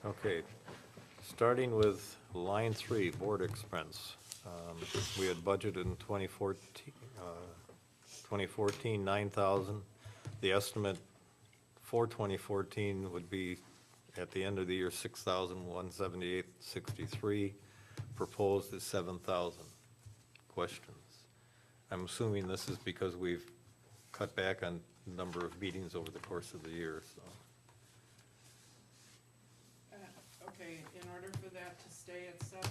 Okay, starting with line 3, board expense. We had budgeted in 2014, 9,000. The estimate for 2014 would be, at the end of the year, 6,178.63. Proposed is 7,000. Questions? I'm assuming this is because we've cut back on number of meetings over the course of the year, so. Okay, in order for that to stay at 7,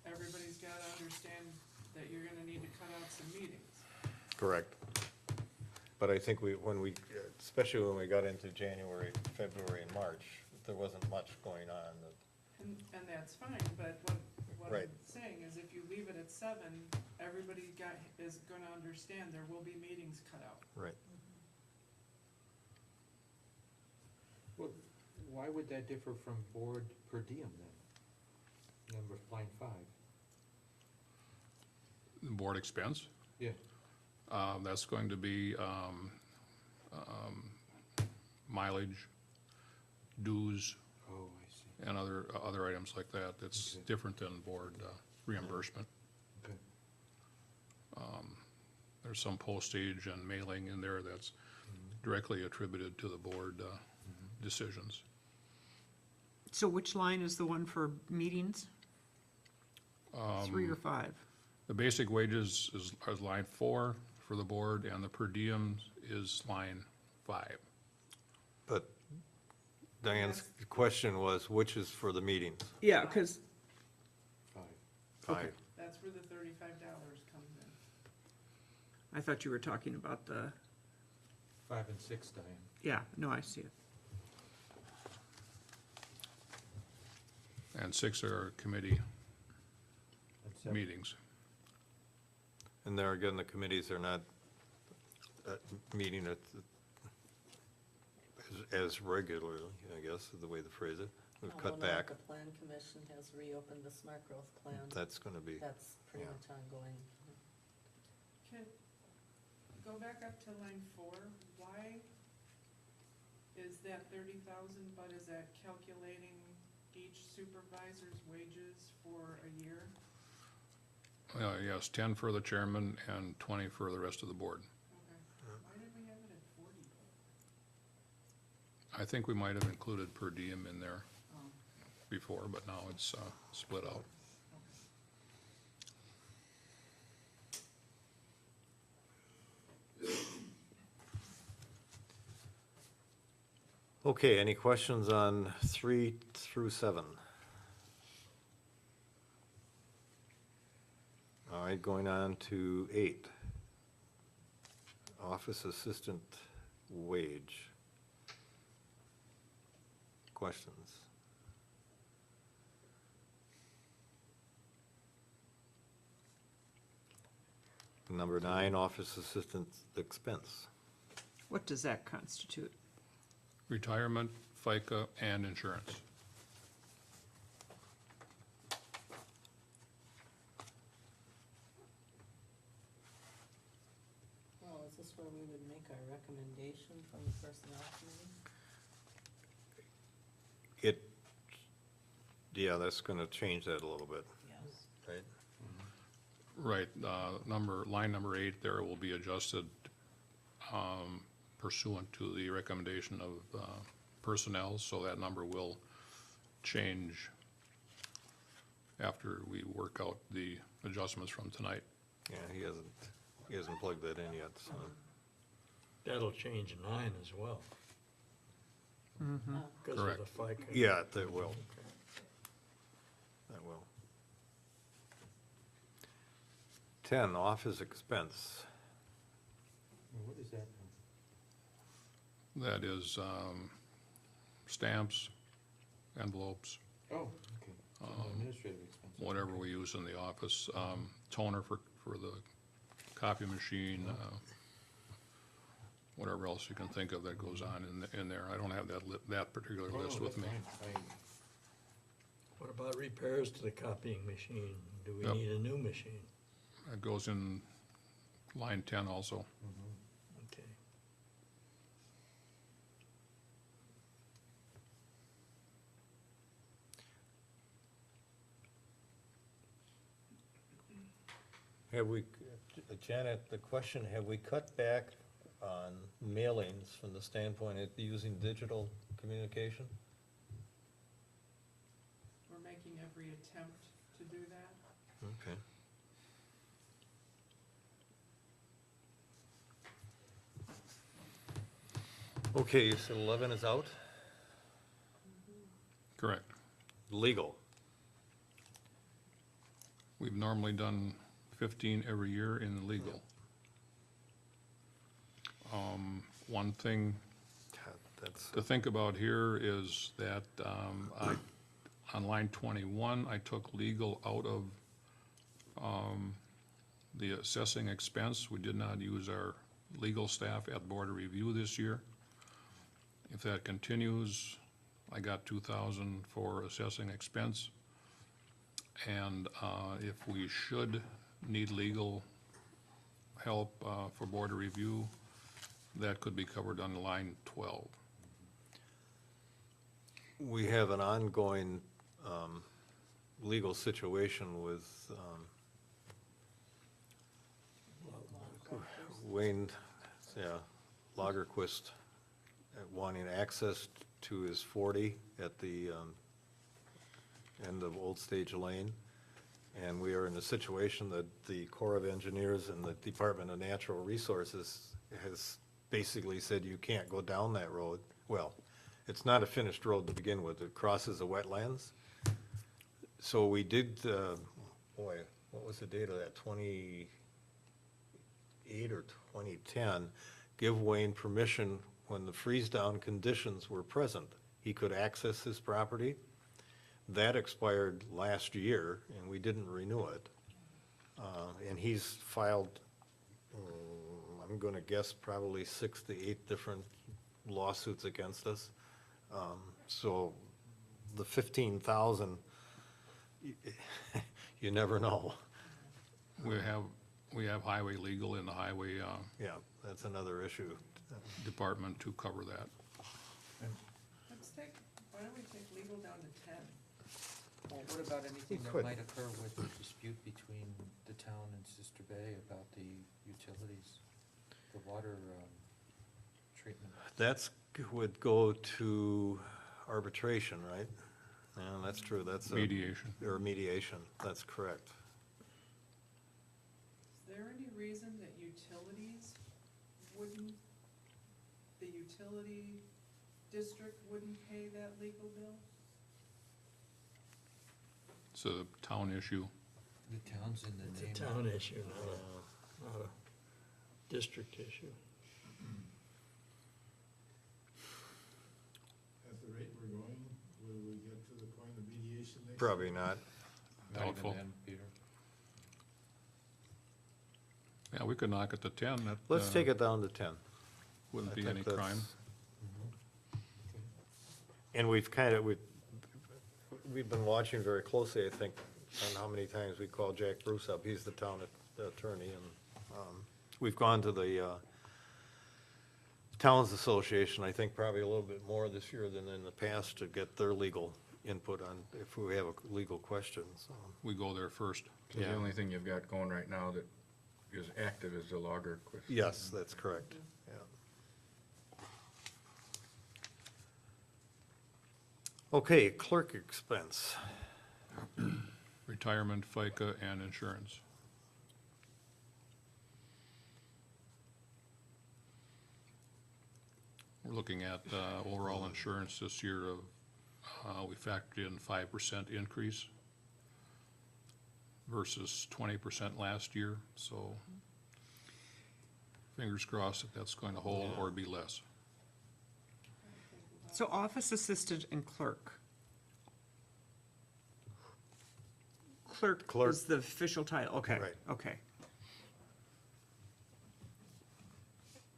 everybody's gotta understand that you're gonna need to cut out some meetings. Correct. But I think especially when we got into January, February, and March, there wasn't much going on. And that's fine, but what I'm Right. saying is if you leave it at 7, everybody is gonna understand there will be meetings cut out. Right. Well, why would that differ from board per diem then? Number, line 5. Board expense, Yeah, that's going to be mileage, dues, oh, I see, and other items like that. It's Okay. different than board reimbursement. okay. There's some postage and mailing in there that's directly attributed to the board decisions. So which line is the one for meetings? 3 or 5? The basic wages is line 4 for the board, and the per diem is line 5. But Diane's question was, which is for the meetings? Yeah, because, 5. 5. That's where the $35 comes in. I thought you were talking about the, 5 and 6, Diane. yeah, no, I see it. And 6 are committee And 7. meetings. And there again, the committees are not meeting as regularly, I guess, is the way to phrase it. We've cut Well, now back. The plan commission has reopened the smart growth plan. That's gonna be, That's pretty yeah. much ongoing. Can, go back up to line 4, why is that 30,000, but is that calculating each supervisor's wages for a year? Yes, 10 for the chairman and 20 for the rest of the board. Okay, why did we have it at 40? I think we might have included per diem in there Oh. before, but now it's split out. okay, any questions on 3 through 7? All right, going on to 8. Office assistant wage. Questions? Number 9, office assistant expense. What does that constitute? Retirement, FICA, and insurance. Well, is this where we would make our recommendation from the personnel committee? Yeah, that's gonna change that a little bit, Yes. right? Right, line number 8 there will be adjusted pursuant to the recommendation of personnel, so that number will change after we work out the adjustments from tonight. Yeah, he hasn't plugged that in yet, so. That'll change 9 as well, Oh, because of the FICA. Yeah, that will. That will. 10, office expense. Well, what is that? That is stamps, envelopes, Oh, okay. So administrative expenses. whatever we use in the office, toner for the copy machine, whatever else you can think of that goes on in there. I don't have that particular Oh, list with that's me. fine. What about repairs to the copying machine? Do we Yep. need a new machine? It goes in line 10 also. Okay. Have we, Janet, the question, have we cut back on mailings from the standpoint of using digital communication? We're making every attempt to do that. Okay. Okay, you said 11 is out? Correct. Legal. We've normally done 15 every year in legal. One thing God, that's, to think about here is that on line 21, I took legal out of the assessing expense. We did not use our legal staff at board of review this year. If that continues, I got 2,000 for assessing expense. And if we should need legal help for board of review, that could be covered on line 12. we have an ongoing legal situation with Wayne, Lagerquist wanting access to his 40 at the end of Old Stage Lane. And we are in a situation that the Corps of Engineers and the Department of Natural Resources has basically said you can't go down that road. Well, it's not a finished road to begin with. It crosses the wetlands. So we did, boy, what was the date of that, 2008 or 2010, give Wayne permission when the freeze-down conditions were present. He could access his property. That expired last year, and we didn't renew it. And he's filed, I'm gonna guess probably 6 to 8 different lawsuits against us. So the 15,000, you never know. We have highway legal in the highway Yeah, that's another issue. department to cover that. Why don't we take legal down to 10? Well, what about anything We that could. might occur with the dispute between the town and Sister Bay about the utilities, the water treatment? That's, would go to arbitration, right? Yeah, that's true, that's a. Mediation. Or mediation, that's correct. Is there any reason that the utility district wouldn't pay that legal bill? It's a town issue. The town's in the It's name. a town issue, not a district issue. At the rate we're going, will we get to the point of mediation next? Probably not. Not even Doubtful. then, Peter. Yeah, we could knock it to 10. That, Let's take it down to 10. Wouldn't I be think any that's- crime. And we've been watching very closely, I think, on how many times we call Jack Bruce up. He's the town attorney, and we've gone to the Towns Association, I think probably a little bit more this year than in the past to get their legal input on if we have a legal question, so. We go there first. So the only thing you've got going right now that is active is the logger question. Yes, that's correct, yeah. Okay, clerk expense. Retirement, FICA, and insurance. We're looking at overall insurance this year of, we factored in 5% increase versus 20% last year, so fingers crossed that that's going to hold or be less. So office assistant and clerk. Clerk Clerk. is the official title, okay, Right. okay.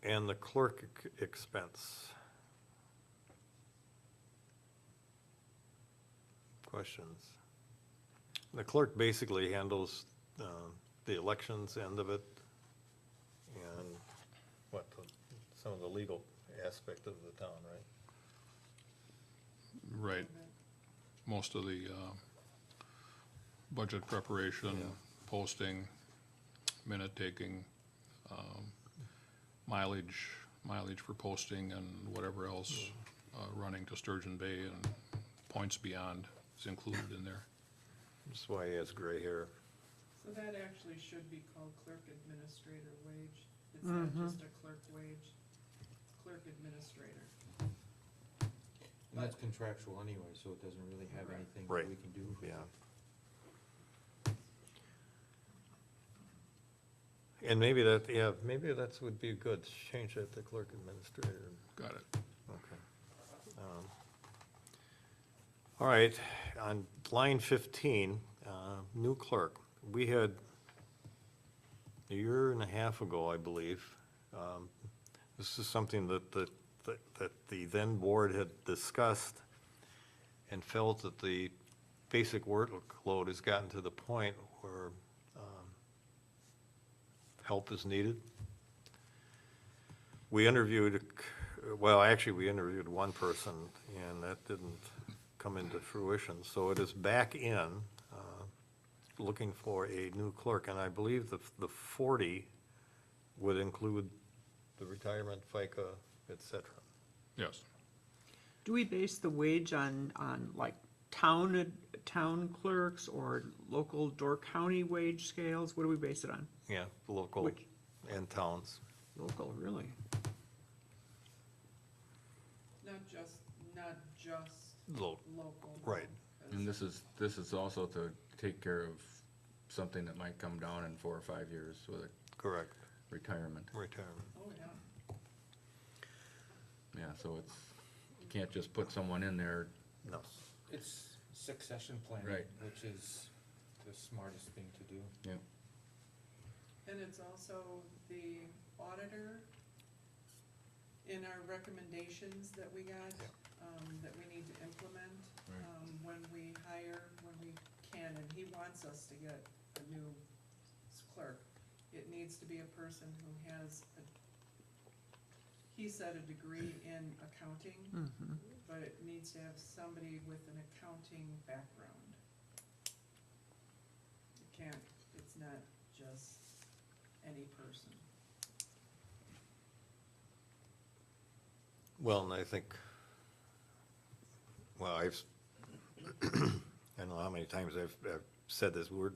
And the clerk expense. Questions? The clerk basically handles the elections end of it and some of the legal aspect of the town, right? Right. Most of the budget preparation, posting, minute taking, mileage for posting and whatever else, running to Sturgeon Bay and points beyond is included in there. That's why he has gray hair. So that actually should be called clerk administrator wage. It's not just a clerk wage, it's clerk administrator. And that's contractual anyway, so it doesn't really have Right. anything Right. that we can do. Yeah. And maybe that, yeah, maybe that's would be good, to change that to clerk administrator. Got it. Okay. All right, on line 15, new clerk. We had, a year and a half ago, I believe, this is something that the then board had discussed and felt that the basic workload has gotten to the point where help is needed. We interviewed, well, actually, we interviewed one person, and that didn't come into fruition. So it is back in, looking for a new clerk, and I believe the 40 would include the retirement, FICA, et cetera. Yes. Do we base the wage on like town clerks or local Door County wage scales? What do we base it on? Yeah, local Which- and towns. Local, really? Not just Local. local. Right. 'cause And this is also to take care of something that might come down in 4 or 5 years with a Correct, retirement. retirement. Oh, yeah. Yeah, so you can't just put someone in there. No. It's succession planning, Right. which is the smartest thing to do. Yeah. And it's also the auditor in our recommendations that we got, that we need to implement, Right. when we hire, when we can, and he wants us to get a new clerk. It needs to be a person who has he said a degree in accounting, but it needs to have somebody with an accounting background. It's not just any person. Well, and I think, well, I don't know how many times I've said this word,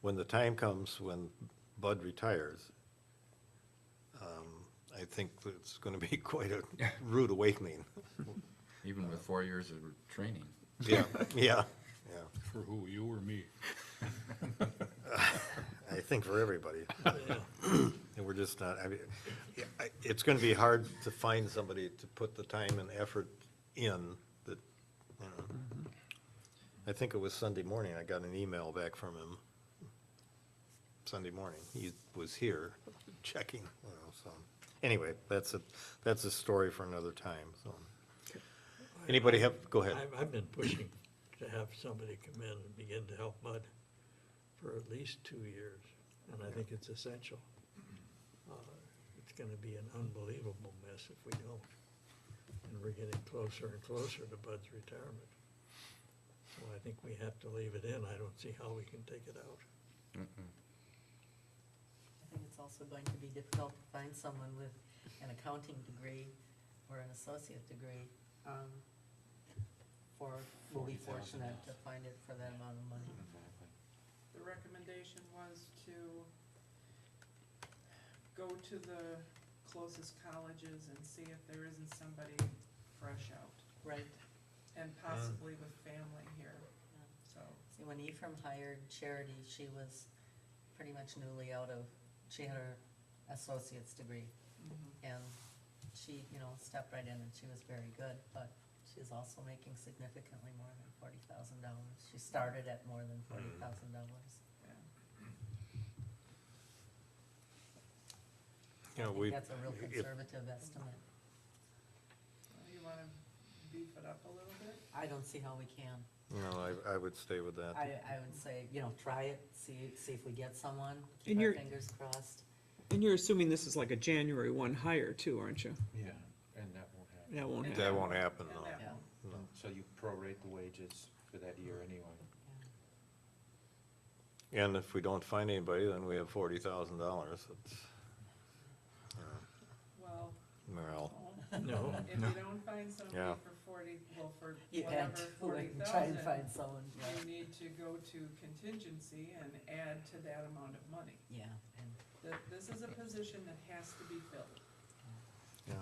when the time comes when Bud retires, I think it's gonna be quite a rude awakening. Even with 4 years of training. Yeah, yeah, yeah. For who, you or me? I think for everybody. And we're just not, I mean, it's gonna be hard to find somebody to put the time and effort in that, you know. I think it was Sunday morning, I got an email back from him. Sunday morning, he was here checking, you know, so. Anyway, that's a story for another time, so. Anybody have, go ahead. I've been pushing to have somebody come in and begin to help Bud for at least 2 years, and I think it's essential. It's gonna be an unbelievable mess if we don't, and we're getting closer and closer to Bud's retirement. So I think we have to leave it in, I don't see how we can take it out. I think it's also going to be difficult to find someone with an accounting degree or an associate degree. We'll be fortunate to find it for that amount of money. Exactly. The recommendation was to go to the closest colleges and see if there isn't somebody fresh out, Right. and possibly with family here, so. See, when Ephraim hired Charity, she was pretty much newly out of, she had her associate's degree. And she, stepped right in and she was very good, but she's also making significantly more than $40,000. She started at more than $40,000. Yeah. You know, I think we, that's a real if- conservative estimate. Well, you wanna beef it up a little bit? I don't see how we can. I would stay with that. I would say, try it, see if we get someone, And keep our you're- fingers crossed. And you're assuming this is like a January 1 hire too, aren't you? Yeah, and that won't happen. That won't And happen. That won't happen, and no. that Yeah. won't. No. So you prorate the wages for that year anyway. And if we don't find anybody, then we have $40,000. It's, Well, well, No, if you don't find somebody Yeah. for 40, well, for You whatever had to try and 40,000, find someone, you need to go to contingency and add to that amount of money. yeah, and This is a position that has to be filled. yeah.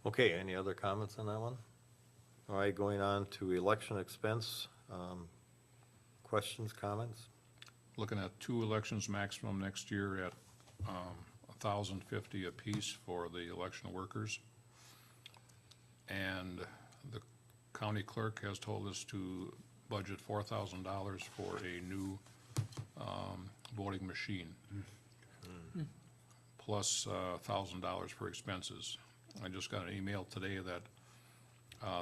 Okay, any other comments on that one? All right, going on to election expense. Questions, comments? Looking at 2 elections maximum next year at $1,050 apiece for the election workers. And the county clerk has told us to budget $4,000 for a new voting machine, plus $1,000 for expenses. I just got an email today that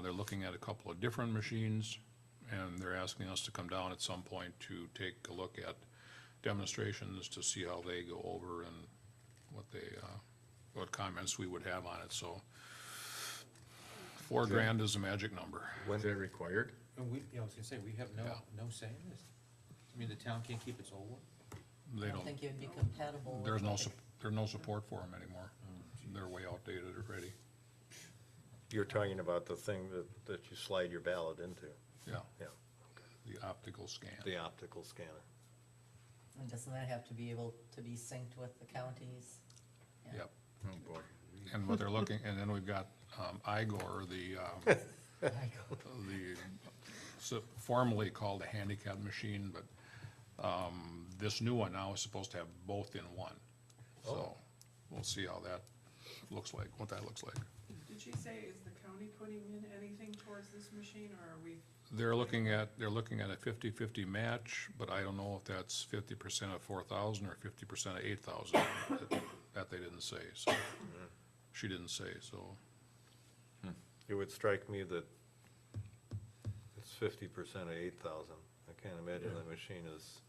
they're looking at a couple of different machines, and they're asking us to come down at some point to take a look at demonstrations to see how they go over and what comments we would have on it, so $4,000 is the magic number. Is it required? And we, I was gonna say, we have Yeah. no say in this. I mean, the town can't keep its old one? They I don't don't, think it'd be compatible with. there's what no support for them anymore. They're way outdated already. You're talking about the thing that you slide your ballot into, Yeah, yeah, the optical scan. the optical scanner. And doesn't that have to be able to be synced with the counties? Yeah. Yep. Oh, boy. And what they're looking, and then we've got Igor, the formerly called a handicap machine, but this new one now is supposed to have both in one. So we'll see how that looks like, what that looks like. Did she say, is the county putting in anything towards this machine, or are we? They're looking at a 50-50 match, but I don't know if that's 50% of 4,000 or 50% of 8,000. That they didn't say, so, she didn't say, so. It would strike me that it's 50% of 8,000. I can't imagine Yeah. the machine is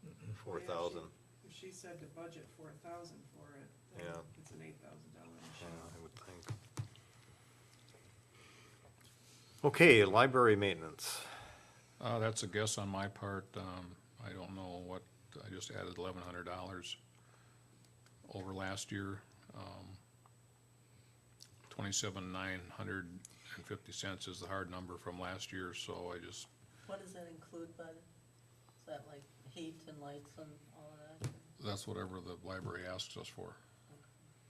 Yeah, 4,000. If she said to budget 4,000 for it, then Yeah. it's an $8,000 Yeah, machine. I would think. Okay, library maintenance. That's a guess on my part. I don't know what, I just added $1,100 over last year. 27,950 is the hard number from last year, so I just, What does that include, bud? Is that like heat and lights and all of that? that's whatever the library asks us for.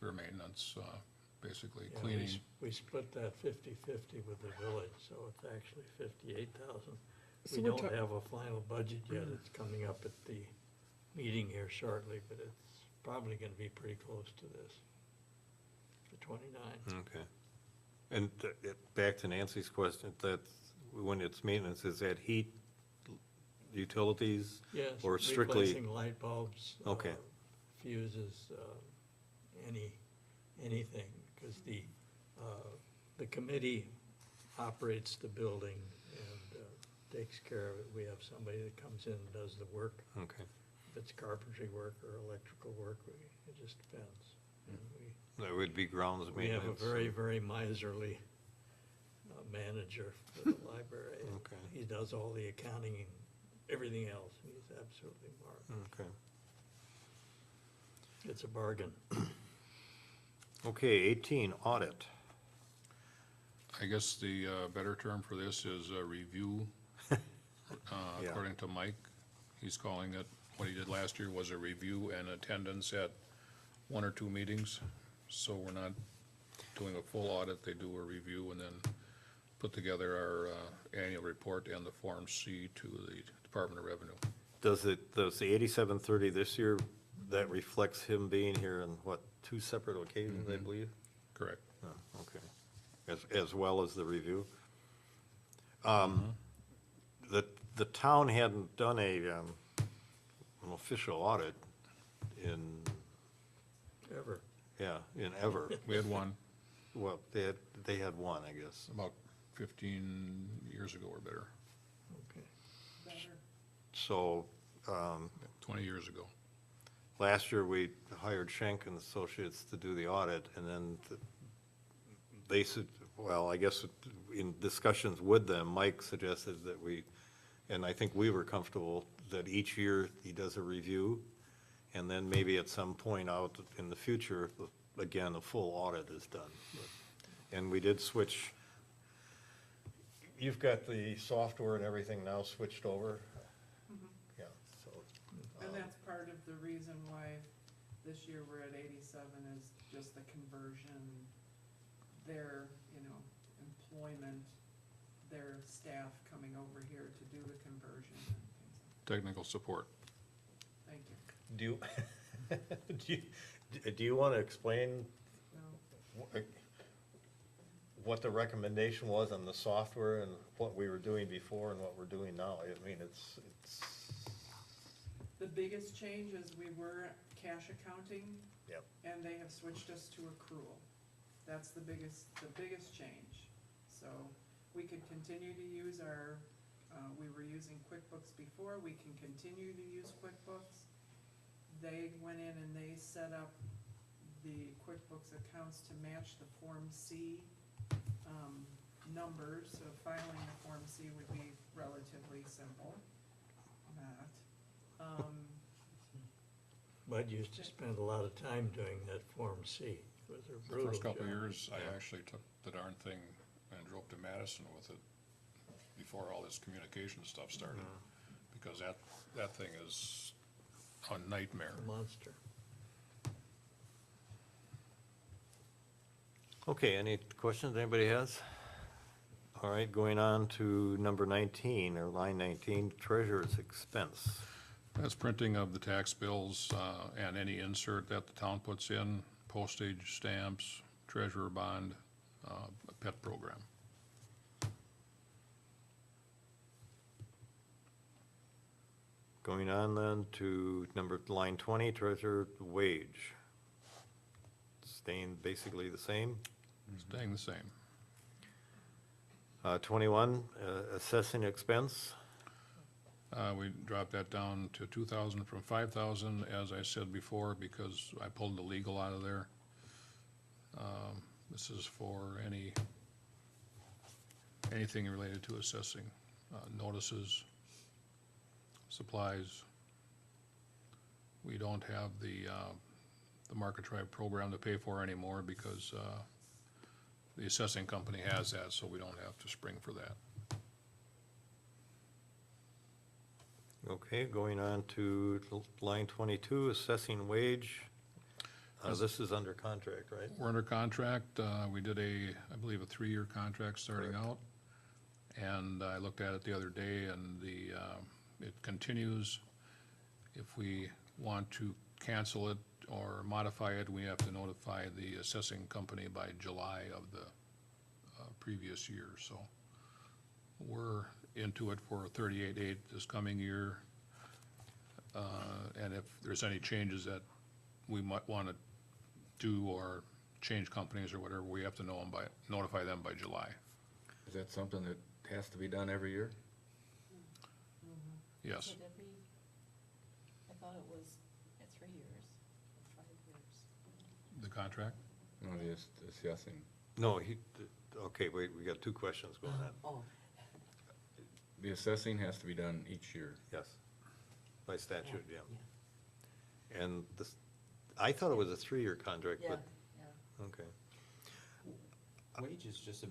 Their maintenance, basically yeah, cleaning. we split that 50-50 with the village, so it's actually 58,000. So We we're don't ta- have a final budget yet, it's coming up at the meeting here shortly, but it's probably gonna be pretty close to this, the 29. Okay. And back to Nancy's question, that when it's maintenance, is that heat, utilities? Yes, Or strictly- replacing light bulbs. Okay. Fuses, anything, because the committee operates the building and takes care of it. We have somebody that comes in and does the work. Okay. If it's carpentry work or electrical work, it just depends. And That would be grounds we have maintenance. a very, very miserly manager for the library. Okay. He does all the accounting and everything else. He's absolutely marvelous. Okay. It's a bargain. Okay, 18, audit. I guess the better term for this is a review, Yeah. according to Mike. He's calling it, what he did last year was a review and attendance at 1 or 2 meetings. So we're not doing a full audit, they do a review and then put together our annual report and the Form C to the Department of Revenue. Does the 8730 this year, that reflects him being here on, what, 2 separate occasions, I believe? Correct. Oh, okay. As well as the review? The town hadn't done an official audit in, Ever. in ever. We had one Well, they had one, I guess. about 15 years ago or better, Okay. Better. So, 20 years ago. last year, we hired Schenk and Associates to do the audit, and then they said, well, I guess in discussions with them, Mike suggested that we, and I think we were comfortable that each year he does a review, and then maybe at some point out in the future, again, a full audit is done. And we did switch, you've got the software and everything now switched over? Yeah, so. And that's part of the reason why this year we're at 87 is just the conversion, their, employment, their staff coming over here to do the conversion and things. Technical support. Thank you. Do you, do you want to explain No, what the recommendation was on the software and what we were doing before and what we're doing now? I mean, it's, the biggest change is we were cash accounting. Yep. And they have switched us to accrual. That's the biggest change. So we could continue to use our, we were using QuickBooks before, we can continue to use QuickBooks. They went in and they set up the QuickBooks accounts to match the Form C numbers, so filing a Form C would be relatively simple. Bud used to spend a lot of time doing that Form C. It was a The brutal first couple of job. years, I actually took the darn thing and drove to Madison with it before all this communication stuff started. Because that thing is a nightmare. A monster. okay, any questions anybody has? All right, going on to number 19, or line 19, treasurer's expense. That's printing of the tax bills, and any insert that the town puts in, postage, stamps, treasurer bond, pet program. Going on then to line 20, treasurer wage. Staying basically the same. Staying the same. 21, assessing expense. We dropped that down to 2,000 from 5,000, as I said before, because I pulled the legal out of there. This is for anything related to assessing, notices, supplies. We don't have the Market Tribe program to pay for anymore because the assessing company has that, so we don't have to spring for that. Okay, going on to line 22, assessing wage. This is under contract, right? We're under contract. We did I believe, a 3-year contract starting out. And I looked at it the other day and it continues. If we want to cancel it or modify it, we have to notify the assessing company by July of the previous year. So we're into it for 38.8 this coming year. And if there's any changes that we might want to do or change companies or whatever, we have to notify them by July. Is that something that has to be done every year? Yes. So did we, I thought it was at 3 years, or 5 years. The contract? No, just assessing. No, okay, wait, we got two questions going on. Oh, The assessing has to be done each year. Yes, by statute, yeah. And this, I thought it was a 3-year contract, yeah, but, yeah. okay. Wage is just a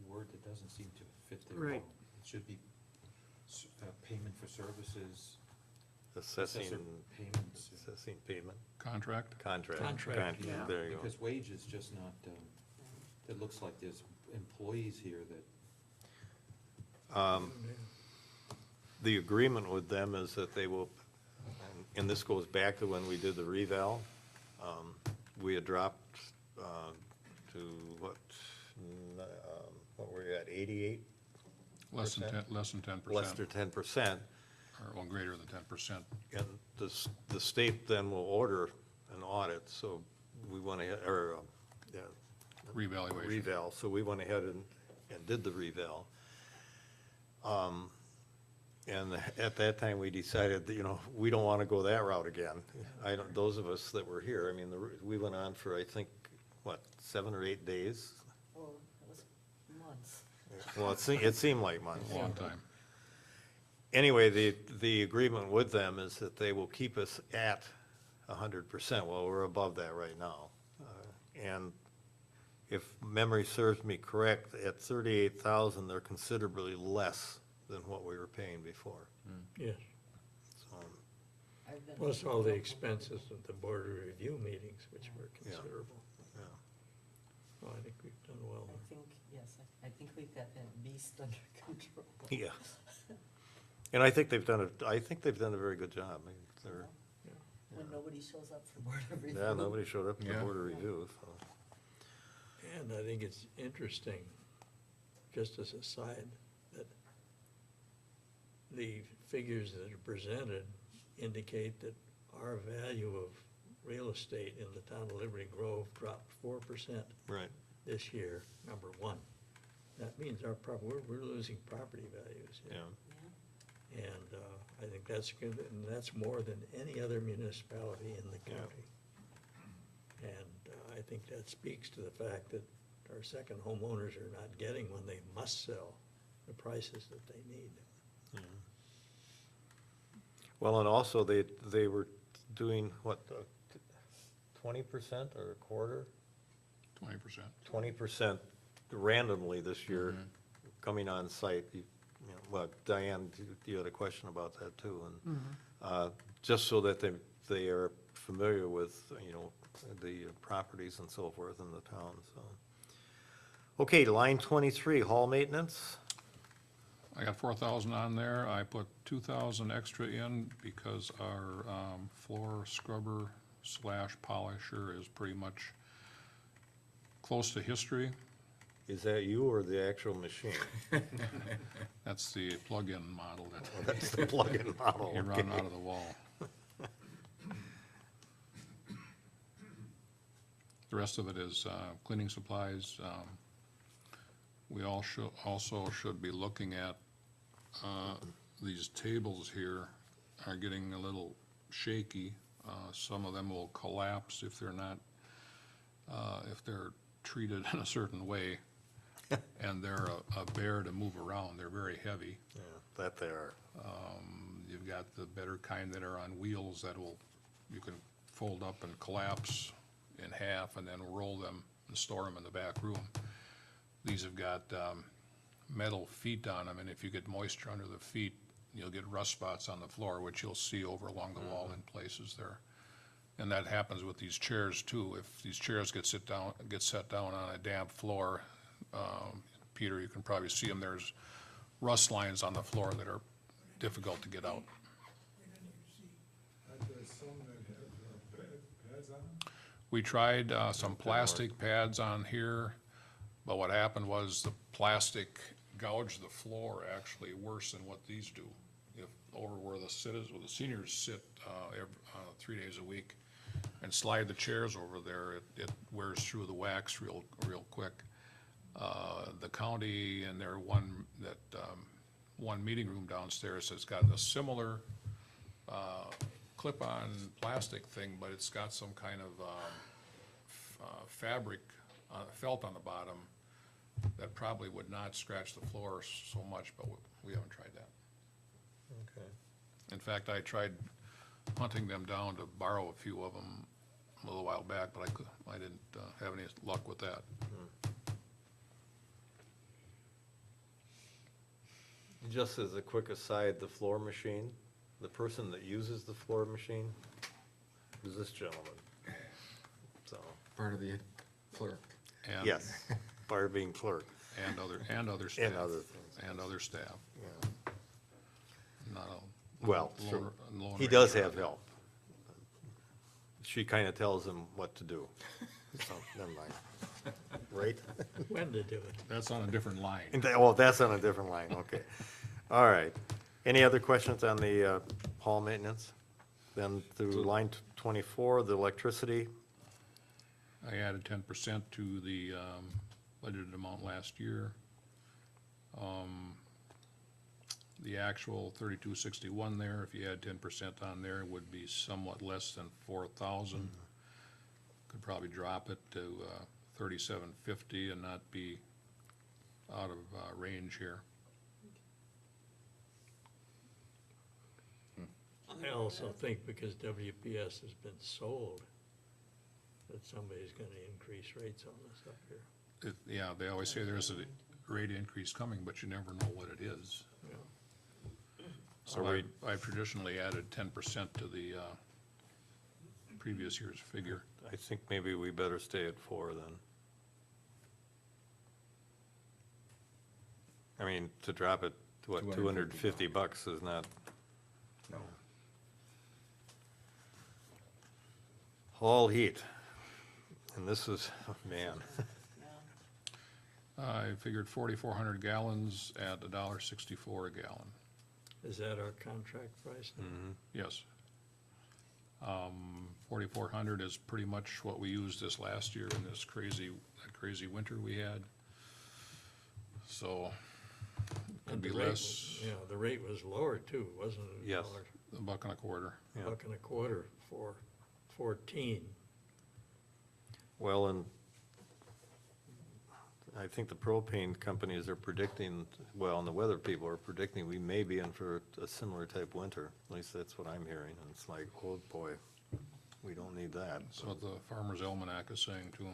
word that doesn't seem to fit there. Right. It should be payment for services, Assessing, assessor payments. assessing payment, Contract? contract. Contract, yeah. There you go. Because wage is just not, it looks like there's employees here that, The agreement with them is that they will, and this goes back to when we did the reval, we had dropped to what were you at, 88? Less than 10%. Less than 10%. Or greater than 10%. And the state then will order an audit, so we went ahead, or, yeah, Revaluation. reval, so we went ahead and did the reval. And at that time, we decided that, we don't want to go that route again. Those of us that were here, I mean, we went on for, I think, 7 or 8 days? Oh, Well, it seemed like months. A long time. Anyway, the agreement with them is that they will keep us at 100%. Well, we're above that right now. And if memory serves me correct, at 38,000, they're considerably less than what we were paying before. Yes, So, I've been- plus all the expenses of the board review meetings, which were Yeah. considerable. yeah. Well, I think we've done well. I think, yes, I think we've got that beast under control. Yeah. And I think they've done a very good job. I mean, they're, When nobody shows up for board of review. yeah, nobody showed up to the Yeah. board of review, so. And I think it's interesting, just as a side, that the figures that are presented indicate that our value of real estate in the town of Liberty Grove dropped 4% Right. this year, number one. That means we're losing property values. Yeah. Yeah. And I think that's good, and that's more than any other municipality in the Yeah. county. And I think that speaks to the fact that our second homeowners are not getting when they must sell the prices that they need. Well, and also they were doing what, 20% or a quarter? 20%. 20% randomly this year coming on site. Well, Diane, you had a question about that too, and just so that they are familiar with, the properties and so forth in the town, so. Okay, line 23, hall maintenance. I got 4,000 on there. I put 2,000 extra in because our floor scrubber / polisher is pretty much close to history. Is that you or the actual machine? That's the plug-in model that That's the plug-in model. you okay. run out of the wall. The rest of it is cleaning supplies. We also should be looking at, these tables here are getting a little shaky. Some of them will collapse if they're not, if they're treated in a certain way. And they're a bear to move around. They're very heavy. Yeah, that they are. You've got the better kind that are on wheels that you can fold up and collapse in half and then roll them and store them in the back room. These have got metal feet on them, and if you get moisture under the feet, you'll get rust spots on the floor, which you'll see over along the wall in places there. And that happens with these chairs too. If these chairs get set down on a damp floor, Peter, you can probably see them, there's rust lines on the floor that are difficult to get out. Are there some that have pads on them? We tried some plastic pads on here, but what happened was the plastic gouged the floor actually worse than what these do. If over where the seniors sit 3 days a week and slide the chairs over there, it wears through the wax real quick. The county and their one meeting room downstairs has got a similar clip-on plastic thing, but it's got some kind of fabric, felt on the bottom that probably would not scratch the floor so much, but we haven't tried that. Okay. In fact, I tried hunting them down to borrow a few of them a little while back, but I didn't have any luck with that. Just as a quick aside, the floor machine, the person that uses the floor machine is this gentleman. So, Part of the clerk. And- yes, part of being clerk And other staff. and other things. And other staff. Yeah. Not a Well, lone- lone he does ranger. have help. She kind of tells him what to do. So, never mind. Right? When to do it. That's on a different line. Oh, that's on a different line, okay. All right. Any other questions on the hall maintenance? Then through line 24, the electricity, I added 10% to the budgeted amount last year. The actual 3261 there, if you add 10% on there, would be somewhat less than 4,000. Could probably drop it to 3750 and not be out of range here. I also think because WPS has been sold, that somebody's gonna increase rates on this up here. Yeah, they always say there's a rate increase coming, but you never know what it is. Yeah. So Are we- I've traditionally added 10% to the previous year's figure. I think maybe we better stay at 4 then. I mean, to drop it to what, $250 is not. No. Hall heat, and this is, oh, man, Yeah. I figured 4,400 gallons at $1.64 a gallon. Is that our contract price now? Yes. 4,400 is pretty much what we used this last year in this crazy winter we had. So it could And be the rate less, was- Yeah, the rate was lower too, wasn't it? Yes. $1.25. Yeah. Buck and a quarter for 14. well, and I think the propane companies are predicting, well, and the weather people are predicting we may be in for a similar type winter, at least that's what I'm hearing, and it's like, oh boy, we don't need that. That's what the Farmer's Almanac is saying too.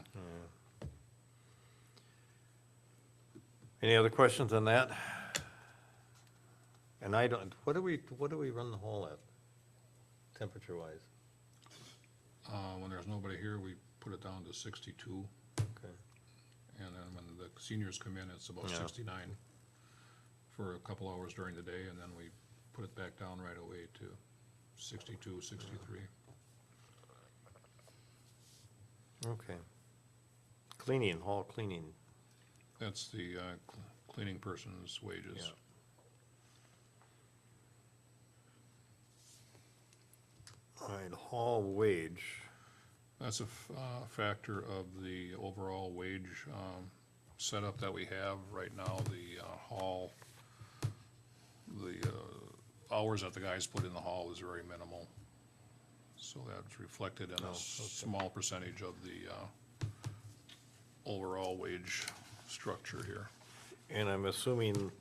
Any other questions on that? And I don't, what do we run the hall at, temperature-wise? When there's nobody here, we put it down to 62. Okay. And then when the seniors come in, it's about Yeah. 69 for a couple hours during the day, and then we put it back down right away to 62, 63. Okay. Cleaning, hall cleaning, That's the cleaning person's wages. Yeah. all right, hall wage, That's a factor of the overall wage setup that we have right now. The hall, the hours that the guys put in the hall is very minimal. So that's reflected in Oh, a okay. small percentage of the overall wage structure here. and I'm assuming,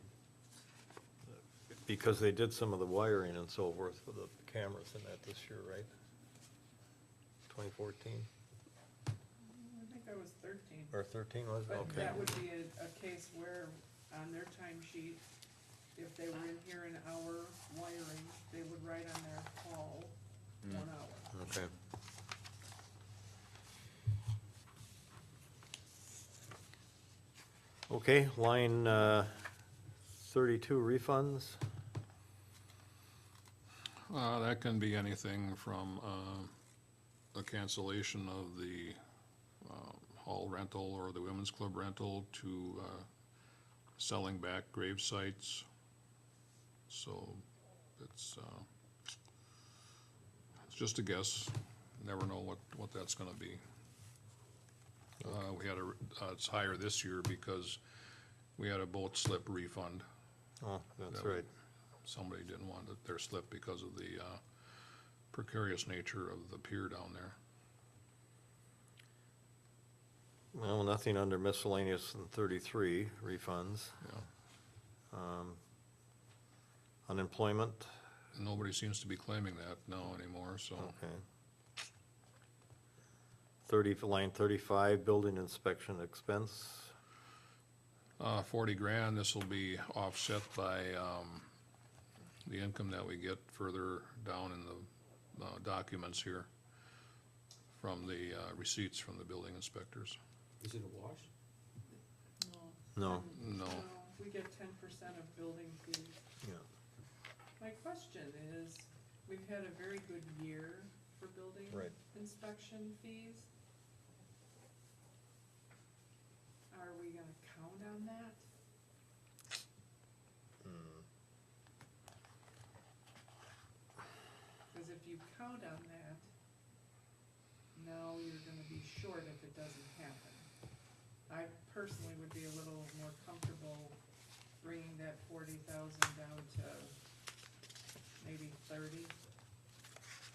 because they did some of the wiring and so forth for the cameras in that this year, right? 2014, I think that was 13. or 13 was it? But Okay. that would be a case where on their timesheet, if they were in here an hour wiring, they would write on their call 1 hour. Okay. Okay, line 32 refunds, That can be anything from the cancellation of the hall rental or the women's club rental to selling back grave sites. So it's just a guess. Never know what that's gonna be. We had it's higher this year because we had a boat slip refund. oh, that's That- right. Somebody didn't want their slip because of the precarious nature of the pier down there. Well, nothing under miscellaneous in 33 refunds. Yeah. Unemployment, Nobody seems to be claiming that now anymore, so. okay. line 35, building inspection expense, 40 grand, this will be offset by the income that we get further down in the documents here from the receipts from the building inspectors. Is it a wash? no, No. We get 10% of building fees. yeah. My question is, we've had a very good year for building Right. inspection fees. Are we gonna count on that? Cause if you count on that, now you're gonna be short if it doesn't happen. I personally would be a little more comfortable bringing that 40,000 down to maybe 30.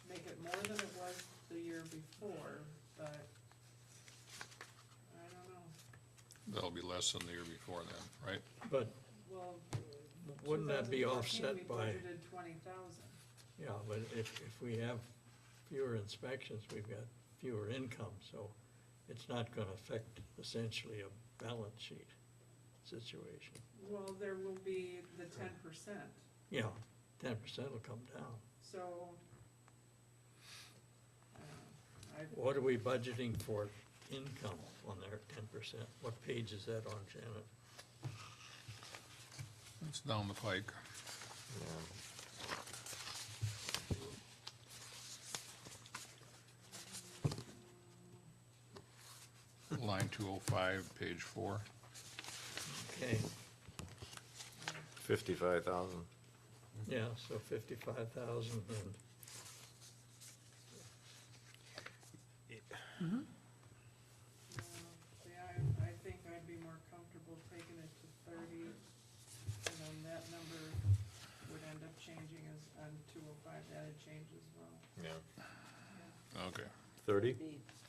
Make it more than it was the year before, but I don't know. That'll be less than the year before then, right? But Well, wouldn't that be 2014, offset we by, budgeted 20,000. yeah, but if we have fewer inspections, we've got fewer income, so it's not gonna affect essentially a balance sheet situation. Well, there will be the 10%, Yeah, 10% will come down. so. I, What are we budgeting for income on there, 10%? What page is that on, Janet? It's down the pike. Yeah. Line 205, page 4. Okay, 55,000. yeah, so 55,000 and, yeah, I think I'd be more comfortable taking it to 30, and then that number would end up changing as, on 205, that'd change as well. Yeah. Okay. 30?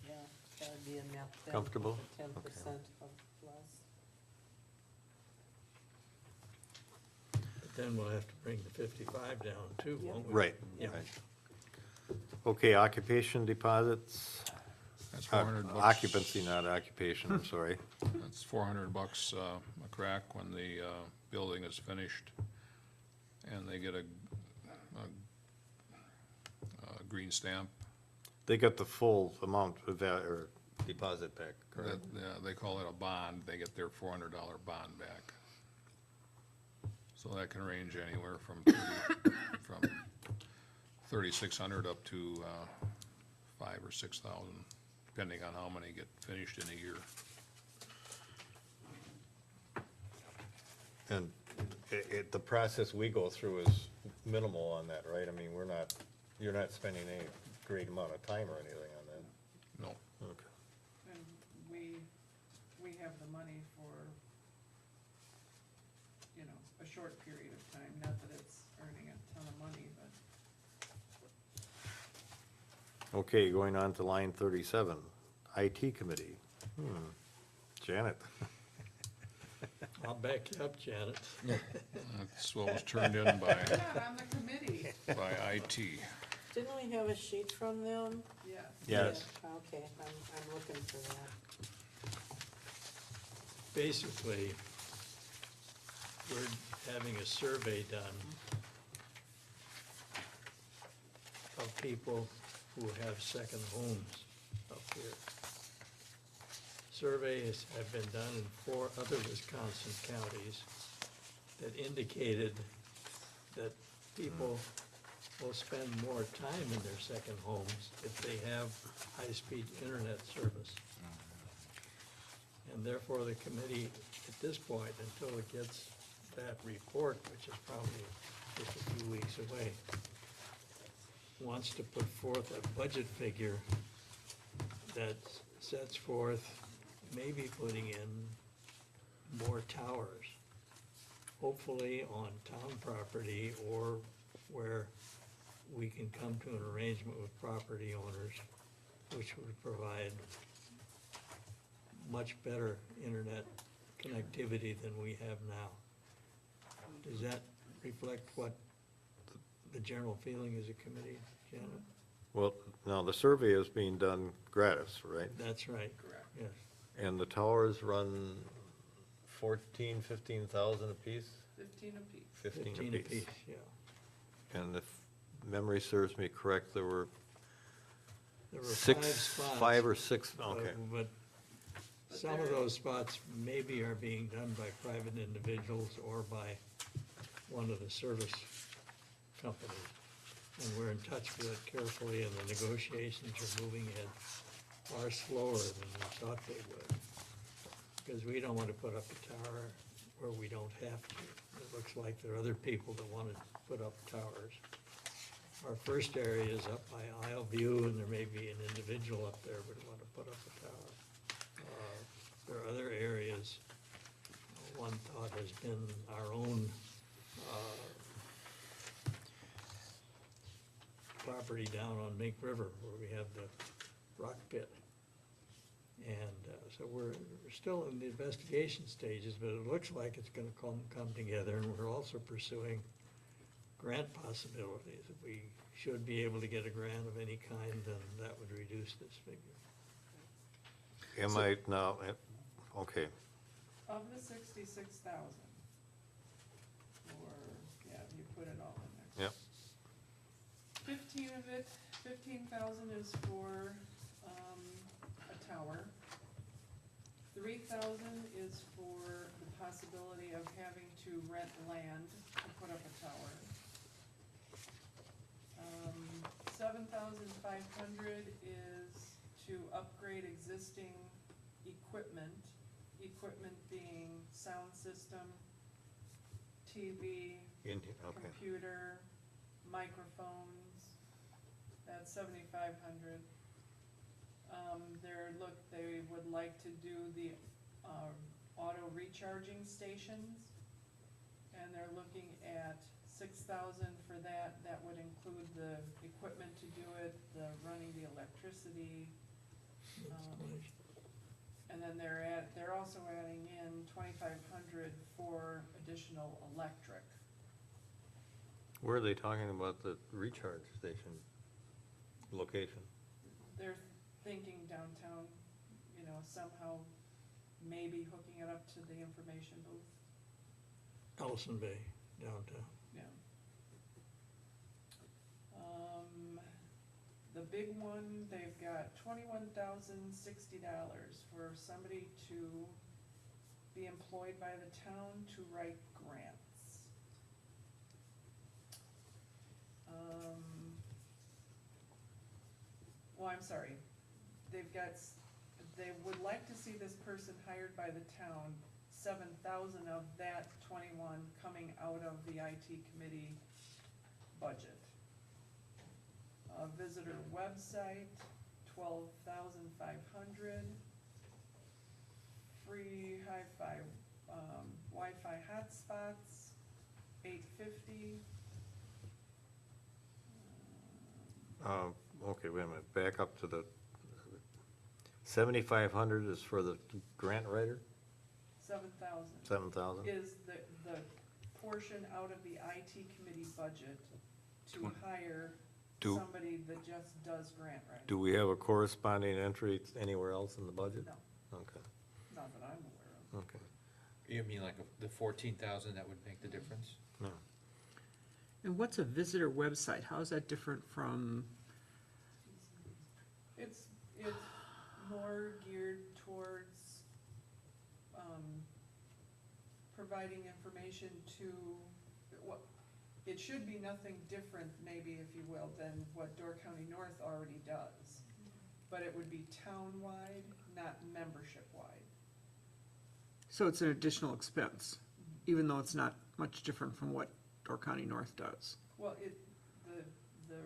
Yeah, that would be a net then. Comfortable? 10% Okay. of plus. but then we'll have to bring the 55 down too, Yeah. won't we? Right, Yeah. right. Okay, occupation deposits. That's 400 bucks. Occupancy, not occupation, I'm sorry. That's 400 bucks a crack when the building is finished, and they get a green stamp. They got the full amount of that, or deposit back, correct? They call it a bond. They get their $400 bond back. So that can range anywhere from 3,600 up to 5,000 or 6,000, depending on how many get finished in a year. And the process we go through is minimal on that, right? I mean, you're not spending any great amount of time or anything on that. No. Okay. And we have the money for, you know, a short period of time, not that it's earning a ton of money, but. Okay, going on to line 37, IT committee. Janet, I'll back you up, Janet. That's what was turned in by Yeah, on the committee, IT. Didn't we have a sheet from them? yes. Yes. Okay, I'm looking for that. Basically, we're having a survey done of people who have second homes up here. Surveys have been done in 4 other Wisconsin counties that indicated that people will spend more time in their second homes if they have high-speed internet service. And therefore, the committee, at this point, until it gets that report, which is probably just a few weeks away, wants to put forth a budget figure that sets forth maybe putting in more towers, hopefully on town property or where we can come to an arrangement with property owners, which would provide much better internet connectivity than we have now. Does that reflect what the general feeling is a committee, Janet? well, now the survey is being done gratis, right? That's right, Correct. yes. And the towers run 14, 15,000 apiece? 15 apiece. 15 apiece. Yeah. And if memory serves me correct, there were There were 5 six, spots. 5 or 6, okay. But some of those spots maybe are being done by private individuals or by one of the service companies. And we're in touch with it carefully, and the negotiations are moving ahead far slower than we thought they would. Because we don't want to put up a tower where we don't have to. It looks like there are other people that want to put up towers. Our first area is up by Isle View, and there may be an individual up there who would want to put up a tower. There are other areas. One thought has been our own property down on Mink River where we have the rock pit. And so we're still in the investigation stages, but it looks like it's gonna come together, and we're also pursuing grant possibilities. If we should be able to get a grant of any kind, then that would reduce this figure. Am I now, okay, Of the 66,000, or, yeah, you put it all in there. yep, 15,000 is for, a tower. 3,000 is for the possibility of having to rent land to put up a tower. 7,500 is to upgrade existing equipment being sound system, TV, okay. computer, microphones, that's 7,500. They would like to do the, auto recharging stations, and they're looking at 6,000 for that. That would include the equipment to do it, the running the electricity, Installation. and then they're also adding in 2,500 for additional electric. Where are they talking about the recharge station location? They're thinking downtown, somehow maybe hooking it up to the information booth, Ellison Bay downtown. yeah. The big one, they've got $21,060 for somebody to be employed by the town to write grants. Well, I'm sorry, they would like to see this person hired by the town, 7,000 of that 21 coming out of the IT committee budget. Visitor website, 12,500. Free hi-fi, Wi-Fi hotspots, 850. Okay, wait a minute, back up to the, 7,500 is for the grant writer, 7,000 7,000? is the portion out of the IT committee budget to hire Do- somebody that just does grant writing. Do we have a corresponding entry anywhere else in the budget? No, Okay, not that I'm aware of. okay, You mean like the 14,000 that would make the difference? no. And what's a visitor website? How is that different from, It's more geared towards, providing information to, it should be nothing different, maybe, if you will, than what Door County North already does. But it would be town-wide, not membership-wide. so it's an additional expense, even though it's not much different from what Door County North does? Well, the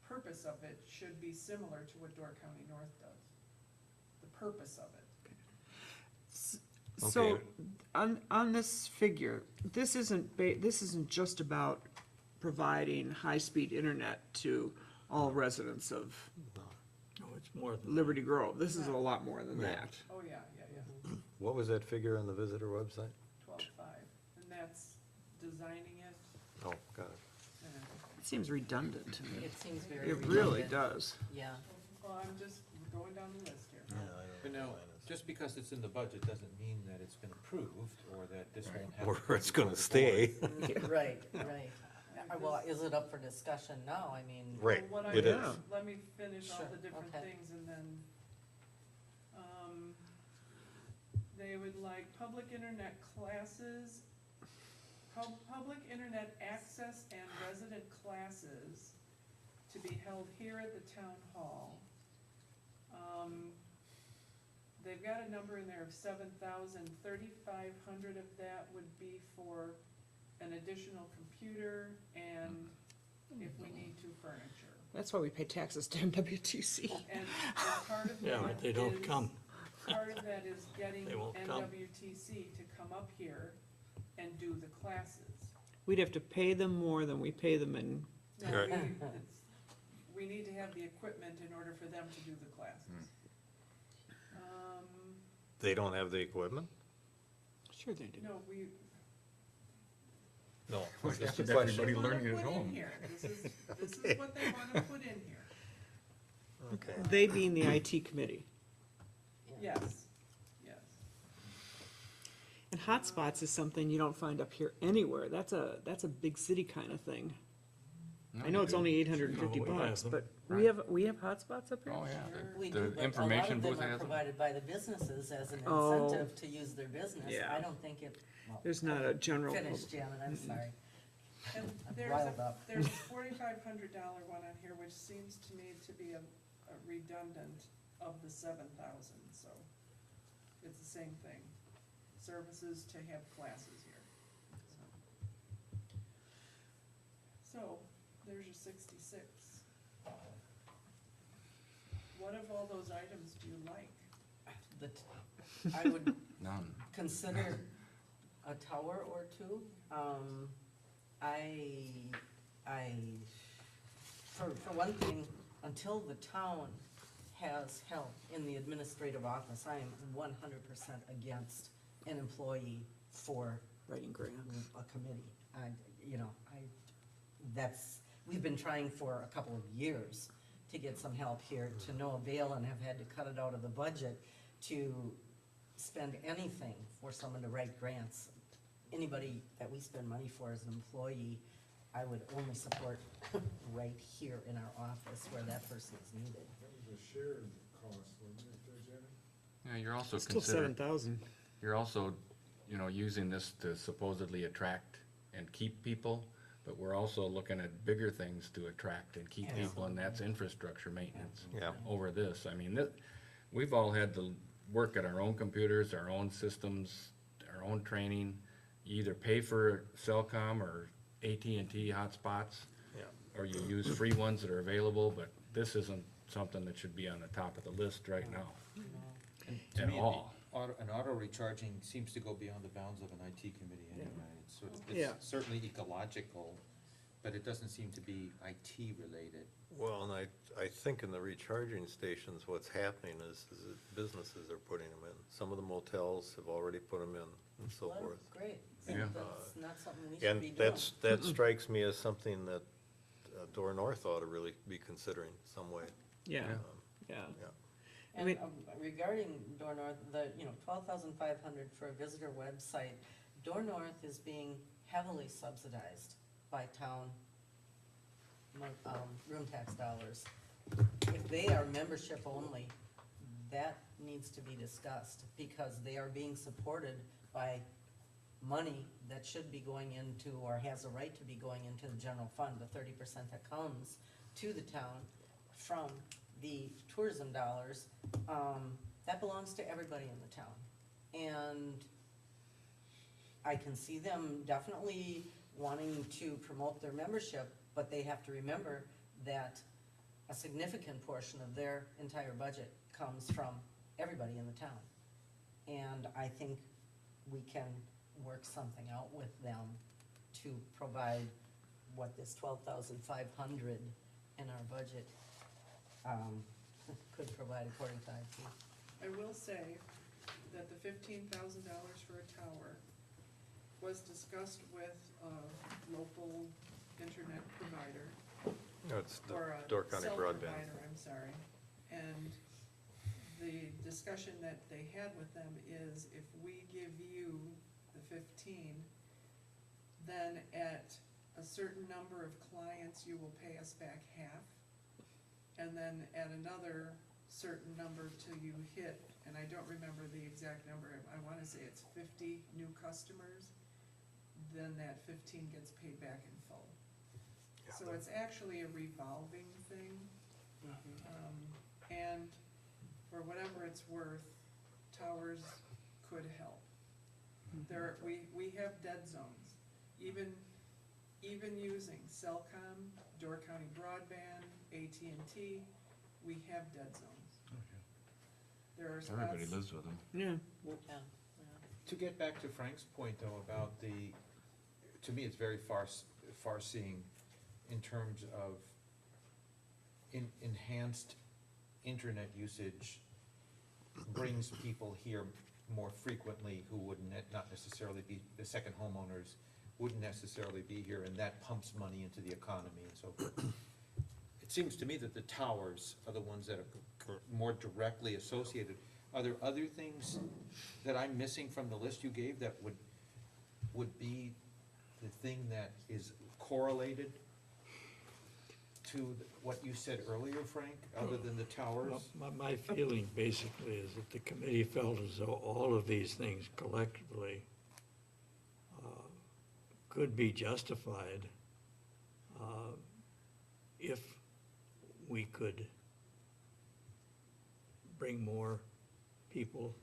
purpose of it should be similar to what Door County North does. The purpose of it. So, Okay. on this figure, this isn't just about providing high-speed internet to all residents of No, it's more than. Liberty Grove. This is a lot more than Yeah. that. Oh, yeah, What was that figure on the visitor website? 12.5, and that's designing it, Oh, got it. and, It seems redundant to me. It seems very It really redundant. does. Yeah, well, I'm just going down the list here. But now, just because it's in the budget doesn't mean that it's been approved, or that this won't happen. Or it's gonna stay. right, right. Well, is it up for discussion now? I mean. Right, Well, what I it do is. Let me finish all Sure, the different okay. things, and then, they would like public internet classes, public internet access and resident classes to be held here at the town hall. They've got a number in there of 7,000, 3,500 of that would be for an additional computer and if we need to, furniture. That's why we pay taxes to MWTC. And part of that Yeah, but they don't is- come. Part of that is getting They won't come. NWTC to come up here and do the classes. We'd have to pay them more than we pay them in, No, Right. we need to have the equipment in order for them to do the classes. They don't have the equipment? Sure they do. No, we, No. With Just a everybody question. they wanna learning at put in home. here, this Okay. is what they wanna put in here, Okay. They being the IT committee. Yeah. yes, yes. And hotspots is something you don't find up here anywhere. That's a big city kind of thing. I know it's only 850 No, we have bucks, them. but Right. we have hotspots up here? Oh, yeah, We the do, but a lot information of them booth are has them. provided by the businesses as an Oh. incentive to use their business. Yeah. I don't think it, well, There's not a general. finish, Janet, I'm sorry. And I'm there's riled a, up. there's a $4,500 one on here, which seems to me to be a redundant of the 7,000, so it's the same thing. Services to have classes here. So, there's your 66. What of all those items do you like? I would None. consider a tower or two. For one thing, until the town has help in the administrative office, I am 100% against an employee for Writing grants. a committee. We've been trying for a couple of years to get some help here, to no avail, and have had to cut it out of the budget to spend anything for someone to write grants. Anybody that we spend money for as an employee, I would only support right here in our office where that person is needed. That was a shared cost, wasn't it, Janet? Yeah, you're also Still considering, 7,000. you're also, using this to supposedly attract and keep people, but we're also looking at bigger things to attract and keep Yes. people, and that's infrastructure maintenance. Yeah. Over this, I mean, we've all had to work at our own computers, our own systems, our own training, you either pay for Cellcom or AT&T hotspots, Yeah. or you use free ones that are available, but this isn't something that should be on the top of the list right now, And to at me, all. an auto recharging seems to go beyond the bounds of an IT committee anyway. Yeah. It's certainly ecological, but it doesn't seem to be IT related. Well, and I think in the recharging stations, what's happening is that businesses are putting them in. Some of the motels have already put them in and so Well, forth. great. Yeah. That's not something we should be And doing. that strikes me as something that Door North ought to really be considering some way. Yeah, Um, yeah. Yeah. I mean- And regarding Door North, the, 12,500 for a visitor website, Door North is being heavily subsidized by town, room tax dollars. If they are membership only, that needs to be discussed, because they are being supported by money that should be going into, or has a right to be going into the general fund, the 30% that comes to the town from the tourism dollars, that belongs to everybody in the town. And I can see them definitely wanting to promote their membership, but they have to remember that a significant portion of their entire budget comes from everybody in the town. And I think we can work something out with them to provide what this 12,500 in our budget, could provide according to IT. I will say that the $15,000 for a tower was discussed with a local internet provider, No, it's the or Door a County cell Broadband. provider, I'm sorry. And the discussion that they had with them is, if we give you the 15, then at a certain number of clients, you will pay us back half. And then at another certain number till you hit, and I don't remember the exact number, I wanna say it's 50 new customers, then that 15 gets paid back in full. Yeah, So that- it's actually a revolving thing, and for whatever it's worth, towers could help. We have dead zones, even using Cellcom, Door County Broadband, AT&T, we have dead zones. There are spots. Everybody lives with them. Yeah. Yeah. To get back to Frank's point though about to me, it's very far-seeing in terms of enhanced internet usage brings people here more frequently who wouldn't not necessarily be, the second homeowners wouldn't necessarily be here, and that pumps money into the economy and so forth. It seems to me that the towers are the ones that are more directly associated. Are there other things that I'm missing from the list you gave that would be the thing that is correlated to what you said earlier, Frank, other than the towers? My feeling basically is that the committee felt as though all of these things collectively could be justified if we could bring more people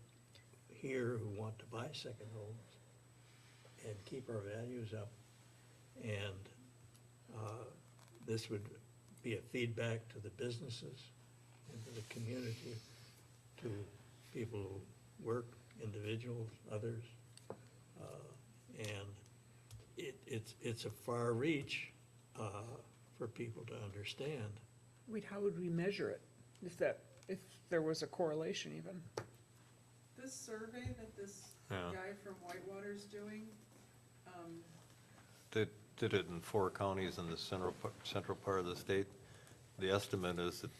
here who want to buy second homes and keep our values up. And this would be a feedback to the businesses and to the community, to people who work, individuals, others. And it's a far reach for people to understand. Wait, how would we measure it? If there was a correlation even? This survey that this Yeah. guy from Whitewater's doing, They did it in 4 counties in the central part of the state. The estimate is that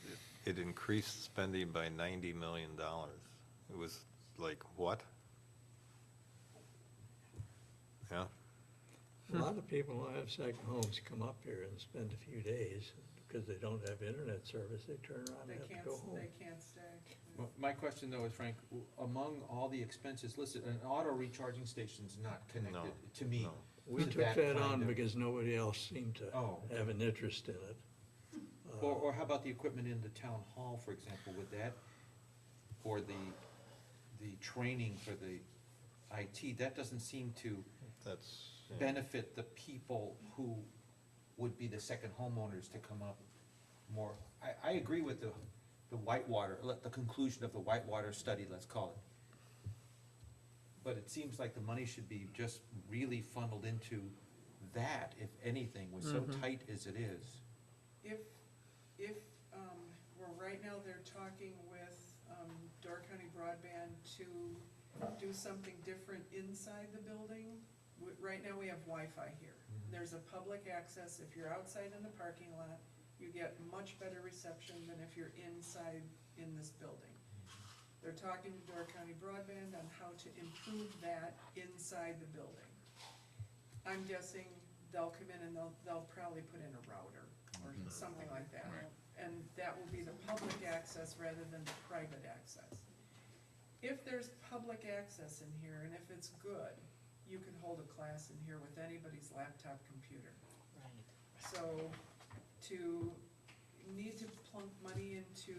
it increased spending by $90 million. It was like, what? Yeah, A lot of people who have second homes come up here and spend a few days because they don't have internet service. They turn around they and have to can't, go home. they can't stay. Well, my question though is, Frank, among all the expenses listed, an auto recharging station's not connected to me. no. We to took that kind on of- because nobody else seemed to Oh. have an interest in it. Or how about the equipment in the town hall, for example, would that, or the training for the IT, that doesn't seem to That's, yeah. benefit the people who would be the second homeowners to come up more. I agree with the Whitewater, the conclusion of the Whitewater study, let's call it. But it seems like the money should be just really funneled into that, if anything, with so tight as it is. If, well, right now they're talking with, Door County Broadband to do something different inside the building. Right now, we have Wi-Fi here. There's a public access. If you're outside in the parking lot, you get much better reception than if you're inside in this building. They're talking to Door County Broadband on how to improve that inside the building. I'm guessing they'll come in and they'll probably put in a router or something like that. And that will be the public access rather than the private access. If there's public access in here, and if it's good, you can hold a class in here with anybody's laptop computer. Right. So to need to plunk money into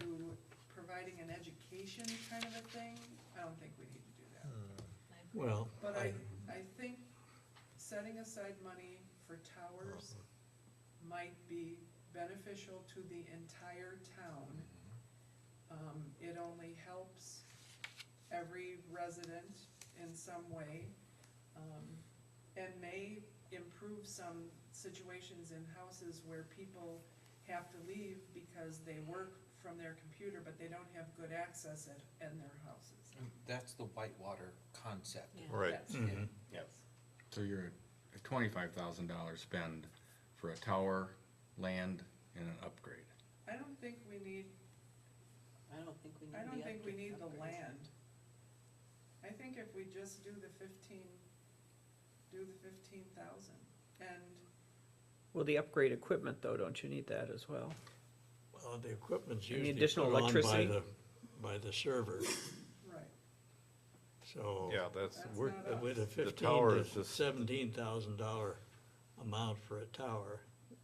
providing an education kind of a thing, I don't think we need to do that. Well, But I think setting aside money for towers might be beneficial to the entire town. It only helps every resident in some way, and may improve some situations in houses where people have to leave because they work from their computer, but they don't have good access in their houses. That's the Whitewater concept. Yeah. Right. That's- Mhm. Yes. So you're a $25,000 spend for a tower, land, and an upgrade. I don't think we need I don't think we need I don't the think we need the upgrades. land. I think if we just do the 15,000, and Well, the upgrade equipment though, don't you need that as well? well, the equipment's And the usually additional put on electricity? by the server, right, so. Yeah, that's, That's we're, not us. With a The tower $15,000 is to just- $17,000 amount for a tower,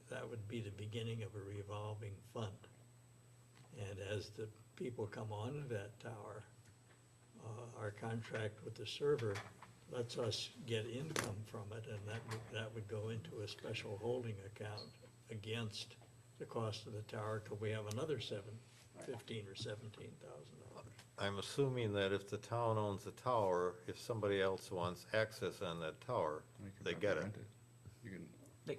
that would be the beginning of a revolving fund. And as the people come onto that tower, our contract with the server lets us get income from it, and that would go into a special holding account against the cost of the tower, till we have another $15,000 or $17,000. I'm assuming that if the town owns the tower, if somebody else wants access on that tower, You can they probably get it. rent You can,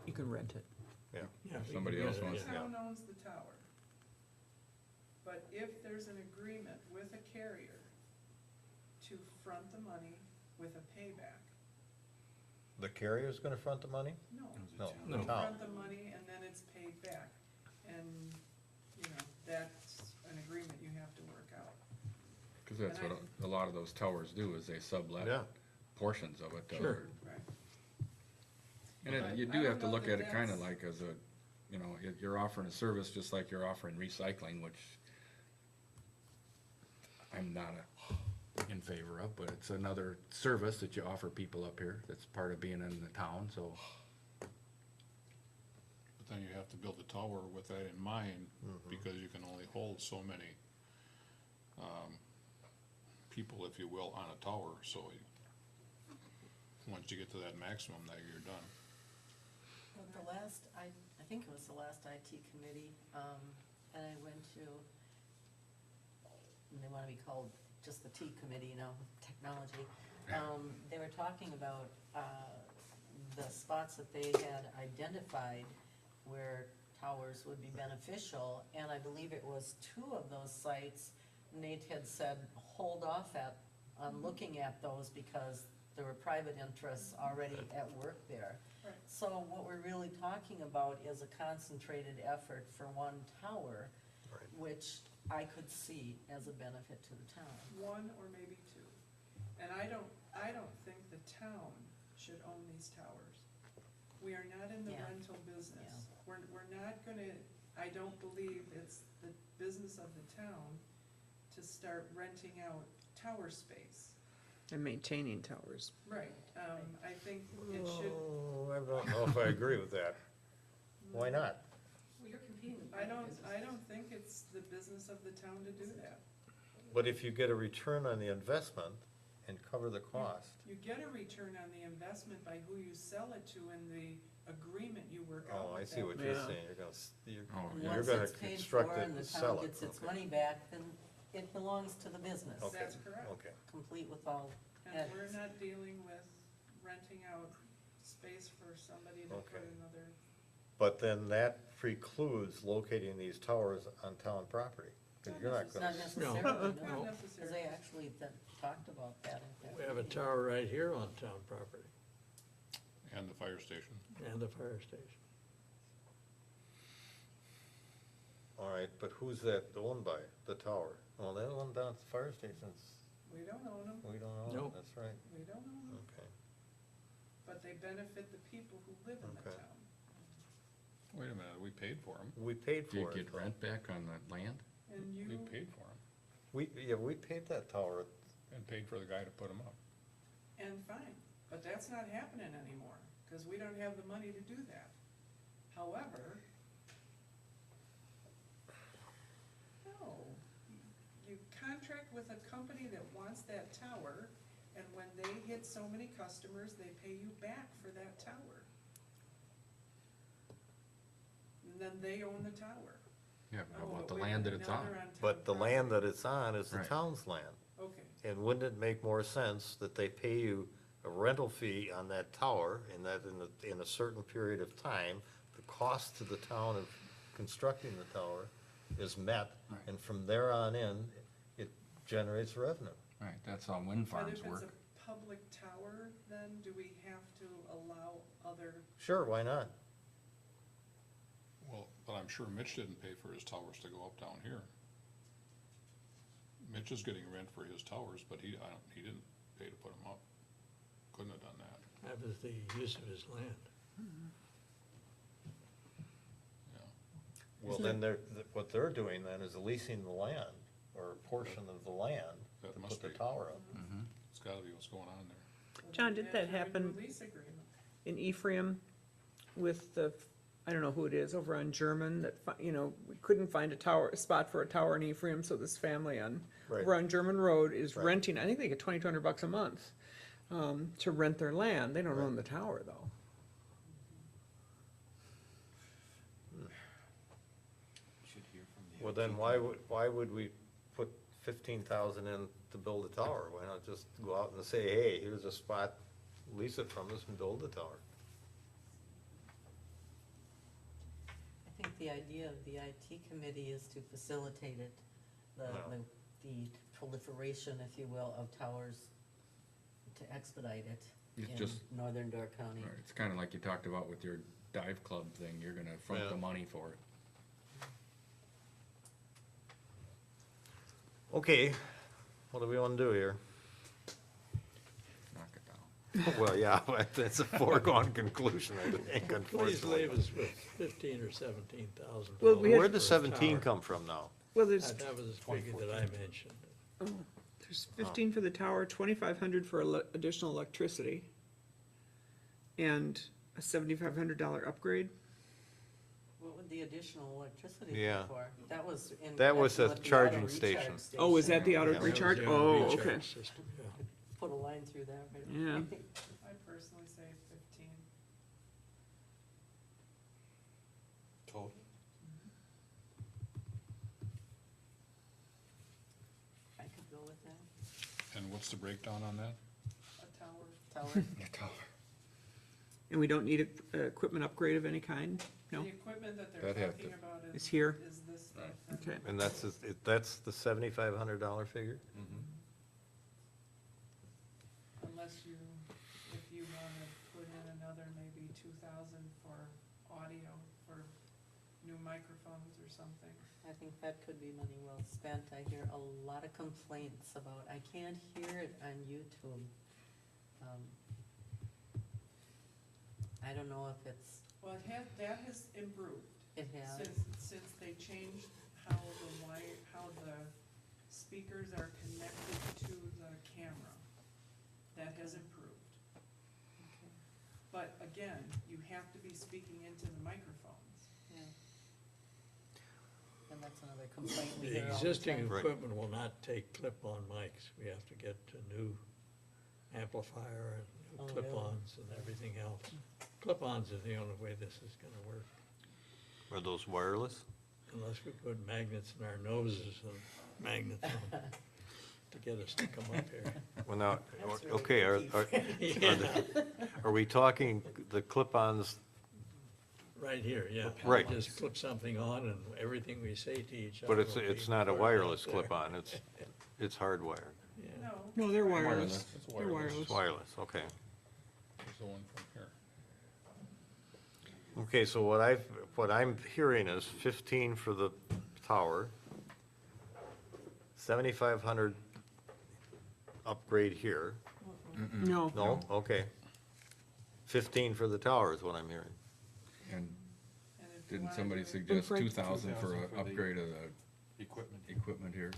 You can rent it. Yeah. Yeah, If we somebody can else get it, wants the yeah. town owns the tower. But if there's an agreement with a carrier to front the money with a payback. The carrier's gonna front the money? No. No, No. the town. Front the money and then it's paid back. And, you know, that's an agreement you have to work out. Cause that's what a lot of those towers do, is they sublet Yeah. portions of it. to Sure. other- Right. And But you I do don't have to know look that at it kinda that's- like as a, you know, you're offering a service just like you're offering recycling, which I'm not in favor of, but it's another service that you offer people up here, that's part of being in the town, so. But then you have to build a tower with that in mind, because you can only hold so many, people, if you will, on a tower, so once you get to that maximum, that you're done. Well, the last, I think it was the last IT committee, and I went to, and they wanna be called just the T committee, you know, technology. They were talking about, the spots that they had identified where towers would be beneficial, and I believe it was 2 of those sites, Nate had said, hold off on looking at those because there were private interests already at work there. Right. So what we're really talking about is a concentrated effort for one tower, Right. which I could see as a benefit to the town. One or maybe 2. And I don't think the town should own these towers. We are not in the Yeah. rental business. We're not gonna, I don't believe it's the business of the town to start renting out tower space. And maintaining towers. Right, I think it should, Oh, I don't know if I agree with that. Why not? Well, you're competing with. I don't think it's the business of the town to do that. But if you get a return on the investment and cover the cost, You get a return on the investment by who you sell it to and the agreement you work out oh, I with see them. what you're Yeah. saying, Oh, you're Once gonna it's paid construct for it and the and sell town it. gets its Okay. money back, then it belongs to the business, Okay, That's correct. Okay, complete with all. And we're not dealing with renting out space for somebody to put Okay. another, but then that precludes locating these towers on town property, because you're not Not gonna, necessarily, not no, No. because necessarily. they actually talked about that. at that We have a meeting. tower right here on town property And the fire station. and the fire station. all right, but who's that owned by, the tower? Well, that one down at the fire station's, We don't own them, we don't own it, Nope. that's right, we don't own them, okay. but they benefit the people who live in the Okay. town. Wait a minute, we paid for them. We paid Do you for it, get though. rent back on that land? And We you, paid for them We paid that tower, and paid for the guy to put them up. and fine, but that's not happening anymore, because we don't have the money to do that. However, no, you contract with a company that wants that tower, and when they hit so many customers, they pay you back for that tower. And then they own the tower. Yeah, but how Oh, about the wait a land that minute, it's now on? they're town but the land property. that it's on is the Right. town's land. Okay, And wouldn't it make more sense that they pay you a rental fee on that tower, and that in a certain period of time, the cost to the town of constructing the tower is met, Right. and from there on in, it generates revenue. Right, that's how wind but farms if it's work. a public tower, then do we have to allow other, Sure, why not? Well, but I'm sure Mitch didn't pay for his towers to go up down here. Mitch is getting rent for his towers, but he didn't pay to put them up. Couldn't have done that, That was the use of his land. yeah. Well, then what they're doing then is leasing the land, or a portion of the land, That to must put the be. tower up. It's gotta be what's going on there. John, did that enter into a happen lease agreement? in Ephraim with the, I don't know who it is, over on German, that, we couldn't find a spot for a tower in Ephraim, so this family over Right. on German Road is Right. renting, I think they get $2,200 a month, to rent their land. They don't own the tower, though. Should hear from the Well, IT then committee. why would we put 15,000 in to build a tower? Why not just go out and say, hey, here's a spot, lease it from us and build the tower? I think the idea of the IT committee is to facilitate it, the proliferation, if you will, of towers to expedite it It's in just, northern Door County. right, it's kinda like you talked about with your dive club thing, you're gonna front Yeah. the money for it. Okay, what do we want to do here? Knock it down. Well, yeah, that's a foregone conclusion, I think, Please leave unfortunately. us with 15 or 17,000. Well, we had- Where'd the 17 come from now? Well, there's, That was the figure that I mentioned. there's 15 for the tower, 2,500 for additional electricity, and a $7,500 upgrade. What would the additional electricity be Yeah. for? That was in. That was connection a with the charging auto recharge station. Oh, is that the auto Yeah. recharge? That was the Oh, recharge okay. system, yeah. Put a line through that, right? Yeah. I personally say 15. Total. I could go with that. And what's the breakdown on that? A tower. Tower. And we don't need a equipment upgrade of any kind? No? The equipment that they're That'd have talking to- about It's is, here? is this stuff. Okay. And that's the $7,500 figure? Unless you, if you wanna put in another maybe 2,000 for audio, for new microphones or something. I think that could be money well spent. I hear a lot of complaints about, I can't hear it on YouTube. I don't know if it's, Well, that has improved. it has, Since they changed how how the speakers are connected to the camera, that has improved. But again, you have to be speaking into the microphones. yeah. And that's another complaint we The hear all the existing time. Right. equipment will not take clip-on mics. We have to get a new amplifier and Oh, new really? clip-ons and everything else. Clip-ons are the only way this is gonna work, Are those wireless? unless we put magnets in our noses and magnets on to get us to come up here. Well, now, That's really okay, are we talking the clip-ons? Right here, yeah. Right. Just clip something on and everything we say to each other. But it's, will be it's not a recorded wireless out there. clip-on, it's hardwired. Yeah. No. No, they're wireless. Wireless. They're wireless. It's wireless, okay. There's the one from here. Okay, so what I'm hearing is 15 for the tower, 7,500 upgrade here. No. No? Okay. 15 for the tower is what I'm hearing. And And if you didn't wanna somebody do suggest Frank- 2,000 for 2,000 an for the- upgrade of the Equipment, equipment here?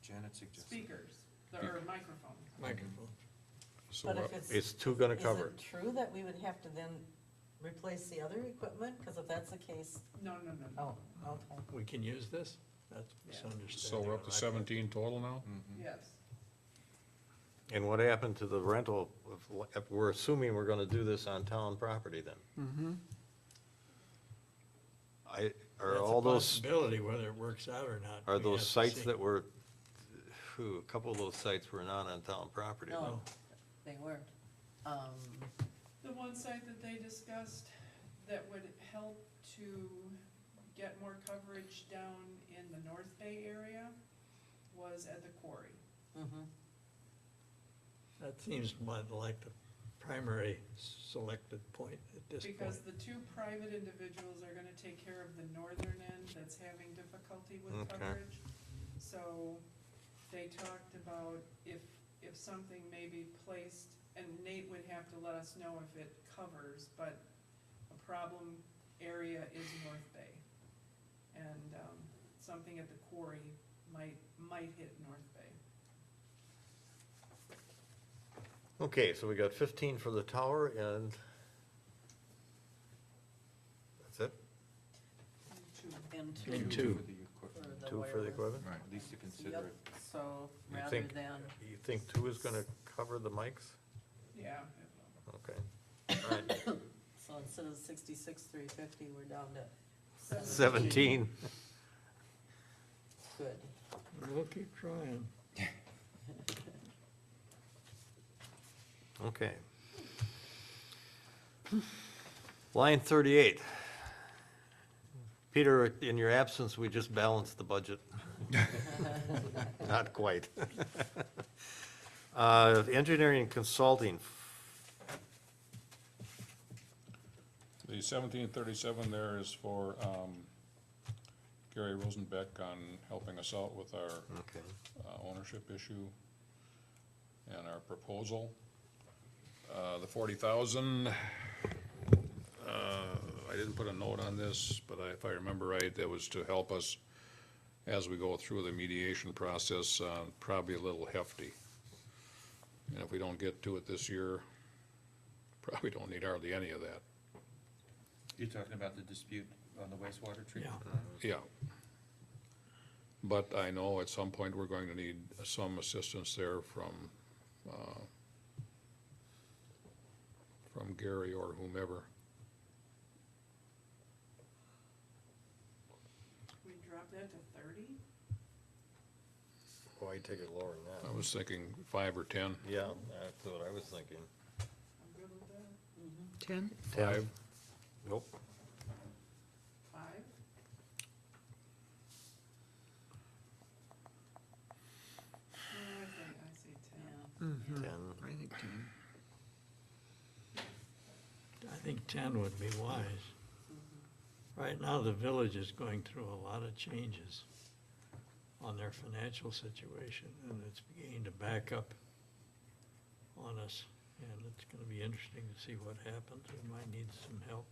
Janet suggested. Speakers, or microphones. Microphone. So But what- if it's. Is two gonna cover Is it? it true that we would have to then replace the other equipment? Cause if that's the case, No. oh, okay. We can use this? That's Yeah. misunderstanding. so we're up to on my part. 17 total now? Yes. And what happened to the rental, if we're assuming we're gonna do this on town property then? Mm-hmm. Are all those, That's a possibility, whether it works out or not. are we those have to sites see. that were, a couple of those sites were not on town property? No, they weren't. The one site that they discussed that would help to get more coverage down in the North Bay area was at the quarry. mhm. That seems like the primary selected point at this point. Because the two private individuals are gonna take care of the northern end that's having difficulty with Okay. coverage. So they talked about if something may be placed, and Nate would have to let us know if it covers, but a problem area is North Bay. And, something at the quarry might hit North Bay. Okay, so we got 15 for the tower and that's it? And two. And For two. the equipment, the 2 for the wireless. equipment? Right. at least to consider Yep, it. so You rather think- than, You think 2 is gonna cover the mics? Yeah, it will. Okay. All right. so instead of 66,350, we're down to 17. Good. We'll keep trying. Okay. Line 38. Peter, in your absence, we just balanced the budget. Not quite. Engineering and consulting, The 1737 there is for Gary Rosenbeck on helping us out with our okay. ownership issue and our proposal. The 40,000, I didn't put a note on this, but if I remember right, that was to help us as we go through the mediation process, probably a little hefty. And if we don't get to it this year, probably don't need hardly any of that. You're talking about the dispute on the wastewater treatment? Yeah. Yeah. But I know at some point we're going to need some assistance there from Gary or whomever. We drop that to 30? Why take it lower than I that? was thinking 5 or 10. Yeah, that's what I was thinking. I'm good with that. 10? 5? Nope. 5? I say 10. Yeah. 10. I think 10. I think 10 would be wise. Right now, the village is going through a lot of changes on their financial situation, and it's beginning to back up on us, and it's gonna be interesting to see what happens. We might need some help.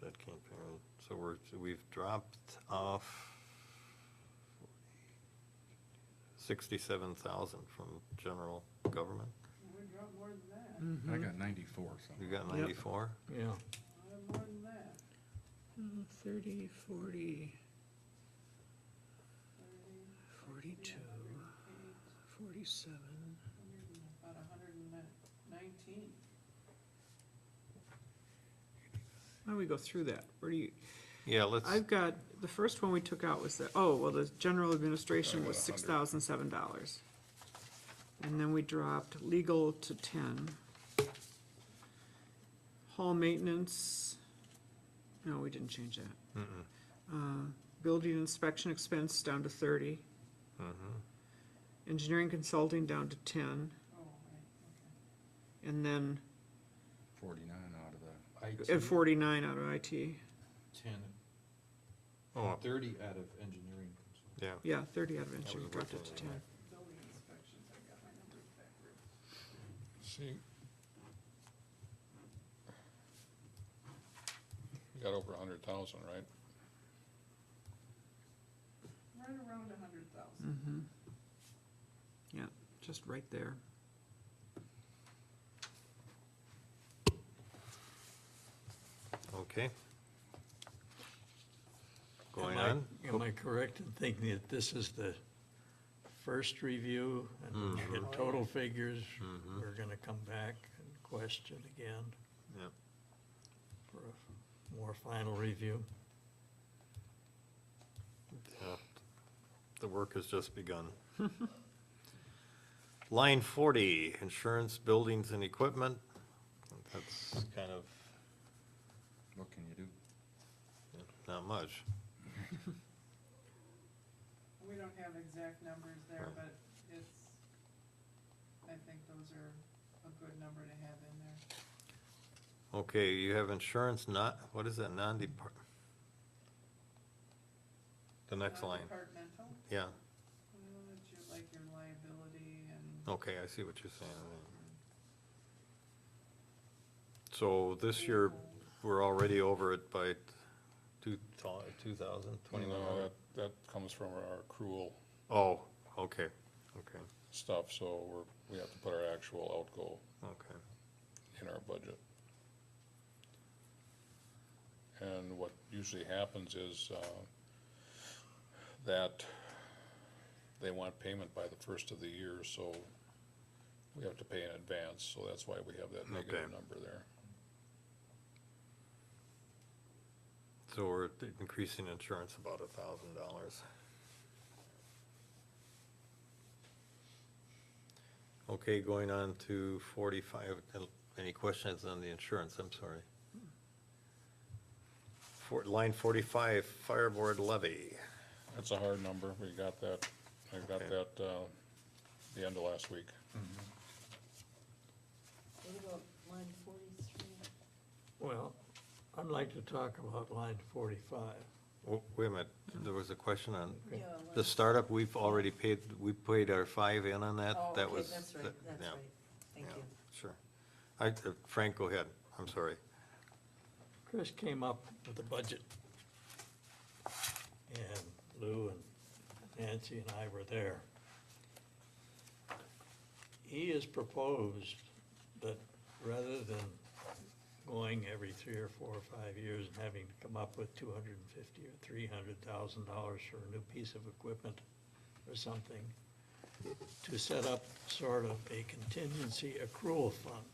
That can't be right. So we've dropped off 67,000 from general government. We drop more than that. I got 94, so. You got Yep. 94? Yeah, I have more than that. 30, 40, 30, 42, 108, 47. about 119. Why don't we go through that? Where do you, Yeah, let's, I've got, the first one we took out was the, oh, well, the general administration was $6,007. And then we dropped legal to 10. Hall maintenance, no, we didn't change that. Building inspection expense down to 30. Engineering consulting down to 10. Oh, right, okay. And then 49 out of the, IT, 49 out of IT. 10, oh, 30 out of engineering. yeah. Yeah, 30 out of engineering, was dropped it to working 10. on Building inspections, I got my numbers backwards. See. You got over 100,000, right? Right around 100,000. Mm-hmm. Yeah, just right there. Okay. Going Am I- on? Am I correct in thinking that this is the first review, and when we get total figures, we're gonna come back and question again Yep. for a more final review? Yeah. The work has just begun. Line 40, insurance, buildings and equipment. That's kind of what can you do? not much. We don't have exact numbers there, Right. but it's, I think those are a good number to have in there. Okay, you have insurance not, what is that, non-depart? The next line, Departmental, yeah, it's your, like your liability and. okay, I see what you're saying. So this year, we're already over it by 2,000, 2,100? No, that comes from our accrual Oh, okay, okay, stuff, so we have to put our actual outgo okay. in our budget. And what usually happens is, that they want payment by the first of the year, so we have to pay in advance, so that's why we have that negative Okay. number there. So we're increasing insurance about $1,000. Okay, going on to 45, any questions on the insurance, I'm sorry. Line 45, Fire Board levy. That's a hard number, we got that, I got Okay. that, the end of last week. What about line 43? Well, I'd like to talk about line 45. Wait a minute, there was a question on, Yeah, the line- startup, we've already paid, we paid our 5 in on that? Oh, That okay, was that's right, that- that's yeah, right. Thank yeah, you. Sure. Frank, go ahead, I'm sorry. Chris came up with a budget. And Lou and Nancy and I were there. He has proposed that rather than going every 3 or 4 or 5 years and having to come up with $250,000 or $300,000 for a new piece of equipment or something, to set up sort of a contingency accrual fund.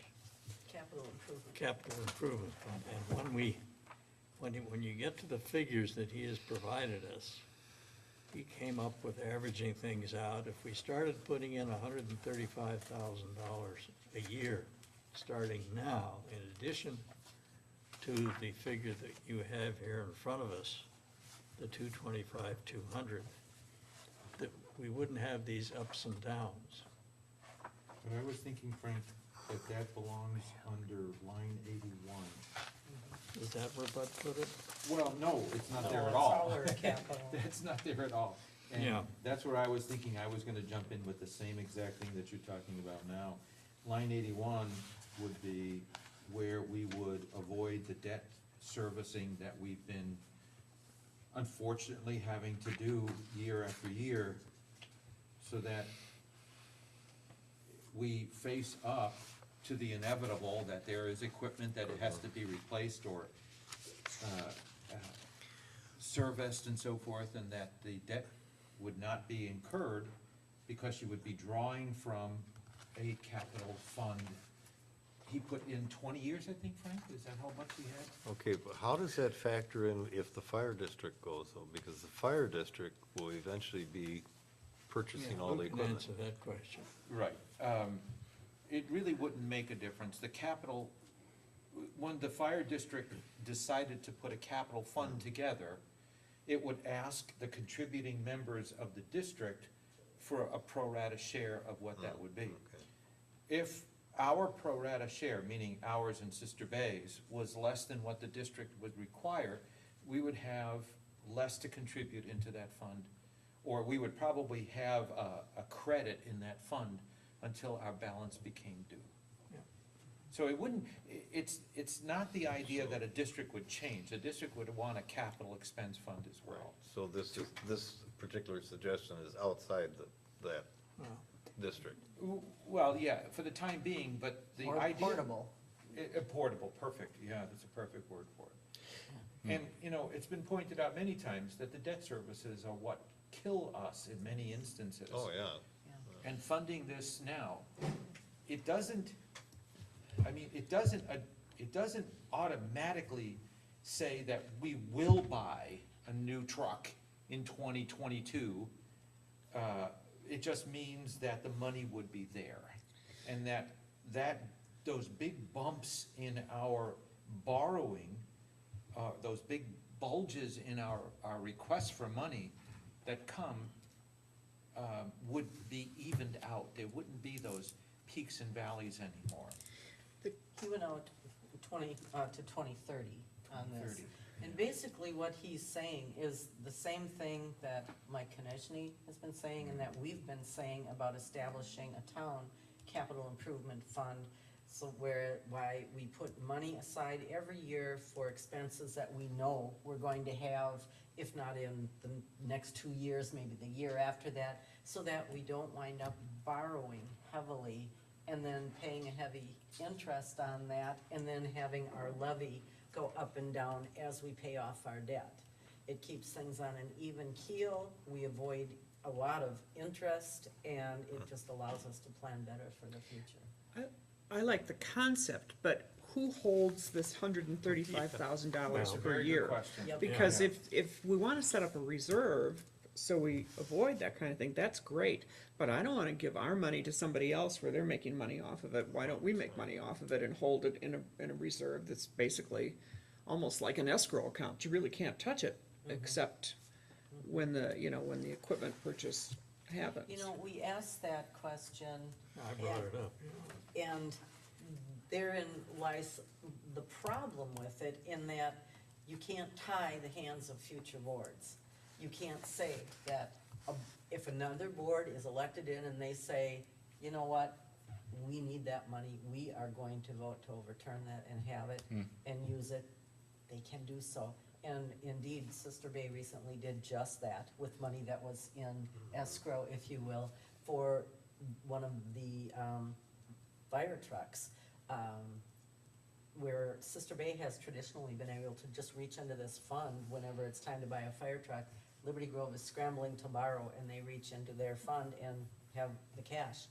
Capital improvement. Capital improvement fund, and when you get to the figures that he has provided us, he came up with averaging things out. If we started putting in $135,000 a year, starting now, in addition to the figure that you have here in front of us, the 225,200, that we wouldn't have these ups and downs. But I was thinking, Frank, that that belongs under line 81. Is that where Bud put it? Well, no, it's not there No, at it's all. all our capital. That's not there at all. And Yeah. that's where I was thinking, I was gonna jump in with the same exact thing that you're talking about now. Line 81 would be where we would avoid the debt servicing that we've been unfortunately having to do year after year, so that we face up to the inevitable that there is equipment that it has to be replaced or serviced and so forth, and that the debt would not be incurred because you would be drawing from a capital fund. He put in 20 years, I think, Frank, is that how much he had? Okay, but how does that factor in if the fire district goes though? Because the fire district will eventually be purchasing all the Who can equipment. answer that question? Right. It really wouldn't make a difference. The capital, when the fire district decided to put a capital fund together, it would ask the contributing members of the district for a pro rata share of what that would be. Okay. If our pro rata share, meaning ours and Sister Bay's, was less than what the district would require, we would have less to contribute into that fund. Or we would probably have a credit in that fund until our balance became due. Yeah. So it wouldn't, it's not the idea that a district would change. A district would want a capital expense fund as well. So this particular suggestion is outside that Well, district. Well, yeah, for the time being, but the Or idea. portable. Portable, perfect, yeah, that's a perfect word for it. And, you know, it's been pointed out many times that the debt services are what kill us in many instances. Oh, yeah. And funding this now, it doesn't, I mean, it doesn't automatically say that we will buy a new truck in 2022. It just means that the money would be there. And that those big bumps in our borrowing, those big bulges in our requests for money that come, would be evened out. There wouldn't be those peaks and valleys anymore. He went out to 2030 on this. 30, And basically what he's saying is the same thing that Mike Konechny has been saying and that we've been saying about establishing a town capital improvement fund. So why we put money aside every year for expenses that we know we're going to have, if not in the next 2 years, maybe the year after that, so that we don't wind up borrowing heavily and then paying a heavy interest on that, and then having our levy go up and down as we pay off our debt. It keeps things on an even keel, we avoid a lot of interest, and it just allows us to plan better for the future. I like the concept, but who holds this $135,000 Well, per Very good year? question. Yep. Because Yeah. if we wanna set up a reserve, so we avoid that kind of thing, that's great. But I don't wanna give our money to somebody else where they're making money off of it. Why don't we make money off of it and hold it in a reserve that's basically almost like an escrow account? You really can't touch it, except when when the equipment purchase happens. You know, we asked that question, I brought it up, and therein lies the problem with it, in that you can't tie the hands of future boards. You can't say that if another board is elected in and they say, you know what, we need that money, we are going to vote to overturn that and have it and use it, they can do so. And indeed, Sister Bay recently did just that with money that was in escrow, if you will, for one of the fire trucks. Where Sister Bay has traditionally been able to just reach into this fund whenever it's time to buy a fire truck. Liberty Grove is scrambling to borrow, and they reach into their fund and have the cash.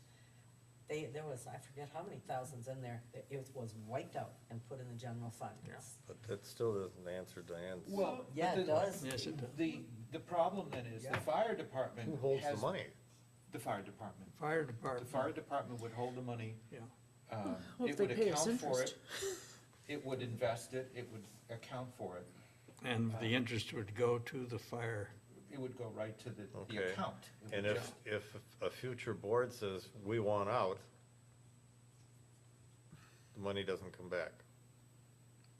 There was, I forget how many thousands in there, it was wiped out and put in the general fund. But that still doesn't answer Diane's. Well, Yeah, but it does. Yes, it does. The problem then is, the Yeah. fire department Who holds the has- money? The fire department. Fire The department. fire department would hold the money. Yeah. Well, if It they would pay us account for interest. it. It would invest it, it would account for it. And the interest would go to the fire. It would go right to the Okay. account. It And would if a future board says, we want out, the money doesn't come back,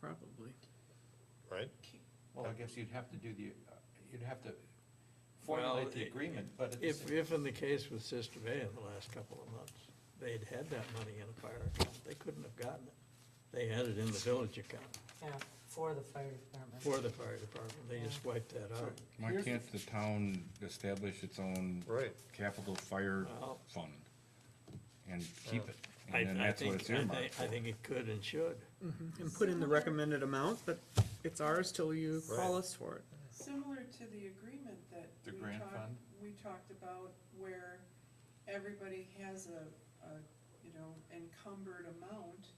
Probably. right? Well, I guess you'd have to do you'd have to formulate the agreement, but at the If, same. if in the case with Sister Bay in the last couple of months, they'd had that money in a fire account, they couldn't have gotten it. They had it in the village account Yeah, for the fire department. for the fire department, they just wiped that out. Why Here's the- can't the town establish its own Right. capital fire Well- fund and keep it? I And then that's what it's earmarked I for. think it could and should. And put in the recommended amount, but it's ours till you call Right. us for it. Similar to the agreement that The grant fund? we talked about, where everybody has a encumbered amount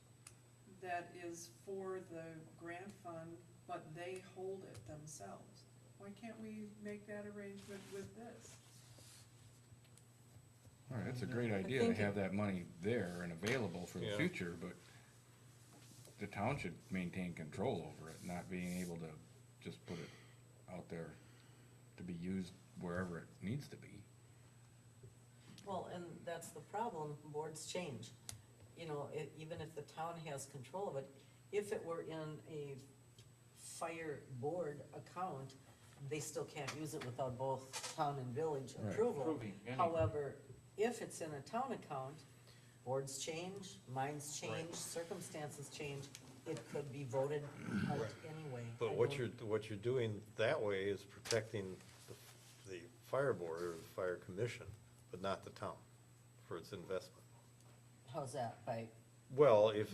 that is for the grant fund, but they hold it themselves. Why can't we make that arrangement with this? All right, it's a great idea to think have that money there and available for the Yeah. future, but the town should maintain control over it, not being able to just put it out there to be used wherever it needs to be. Well, and that's the problem, boards change. You know, even if the town has control of it, if it were in a fire board account, they still can't use it without both town and village Right. approval. Approving any- However, if it's in a town account, boards change, minds change, circumstances change, it could be voted out anyway. I But what don't- you're doing that way is protecting the fire board or the fire commission, but not the town for its investment. How's that, by, Well, if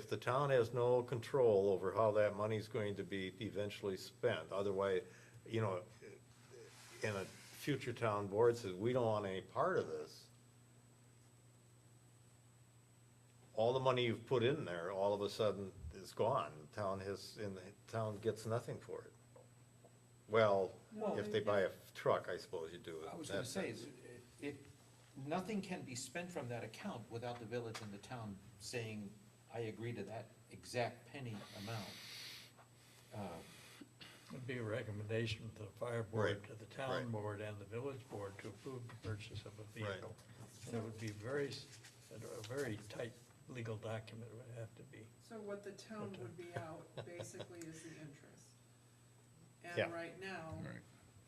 the town has no control over how that money's going to be eventually spent, otherwise, in a future town board says, we don't want any part of this. All the money you've put in there, all of a sudden is gone, the town gets nothing for it. Well, if they buy a truck, I suppose you do it. I was in gonna that say, sense. nothing can be spent from that account without the village and the town saying, I agree to that exact penny amount. It'd be a recommendation to the fire board, Right, to the town right. board and the village board to approve the purchase of a Right. vehicle. And it would be a very tight legal document it would have to be. So what the town would be out basically is the interest. Yeah. And right now, Right.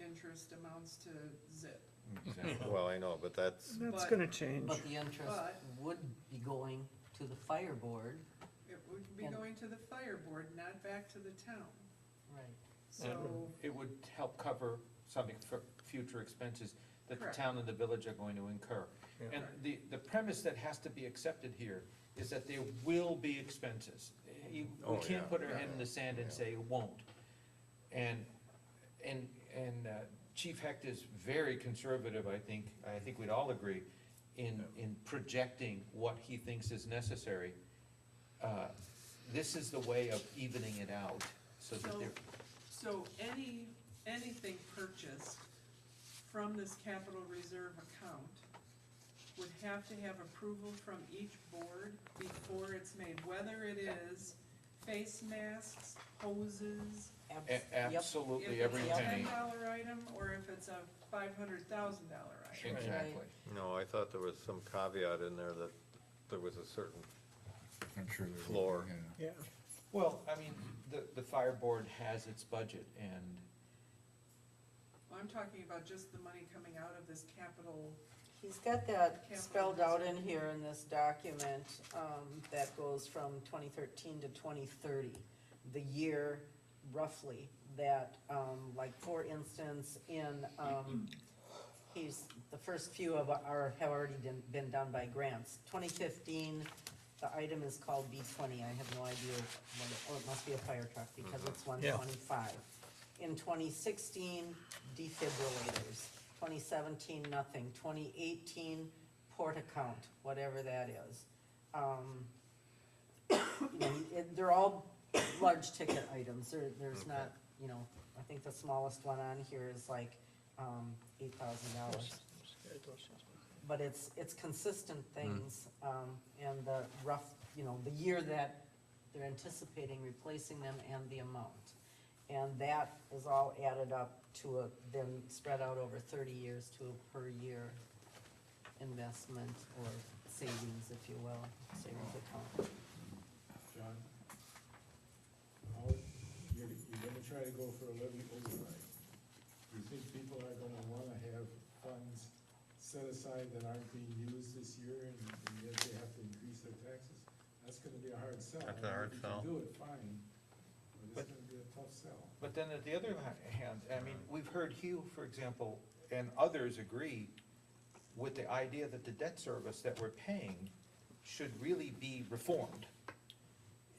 interest amounts to zip. Exactly. Well, I know, but that's, That's But- gonna change. but the interest But- would be going to the fire board, It would be And- going to the fire board, not back to the town. right? So, It would help cover something for future expenses that the Correct. town and the village are going to incur. Yeah. And the premise that has to be accepted here is that there will be expenses. We Oh, can't yeah. put our head in the sand and say it won't. And Chief Hecht is very conservative, I think we'd all agree, in projecting what he thinks is necessary. This is the way of evening it out, so that they're, So anything purchased from this capital reserve account would have to have approval from each board before it's made, whether it is face masks, hoses, Yep. absolutely if every it's a penny. $10 item, or if it's a $500,000 item. Exactly. No, I thought there was some caveat in there that there was a certain I'm sure there will be, floor. yeah. Yeah, Well, I mean, the fire board has its budget, and I'm talking about just the money coming out of this capital. He's got that Capital spelled out in reserve. here in this document, that goes from 2013 to 2030. The year roughly that, like for instance, in, the first few have already been done by grants. 2015, the item is called B20, I have no idea what it must be a fire truck because it's 125. In 2016, defibrillators. 2017, nothing. 2018, port account, whatever that is. They're all large ticket items, there's not, I think the smallest one on here is like, $8,000. But it's consistent things, and the rough, the year that they're anticipating replacing them and the amount. And that is all added up to then spread out over 30 years to a per year investment or savings, if you will, savings account. John? You're gonna try to go for a levy override. Do you think people are gonna wanna have funds set aside that aren't being used this year and yet they have to increase their taxes? That's gonna be a hard sell. That's a hard sell. If you can do it, fine, but it's gonna be a tough sell. But then at the other hand, I mean, we've heard Hugh, for example, and others agree with the idea that the debt service that we're paying should really be reformed.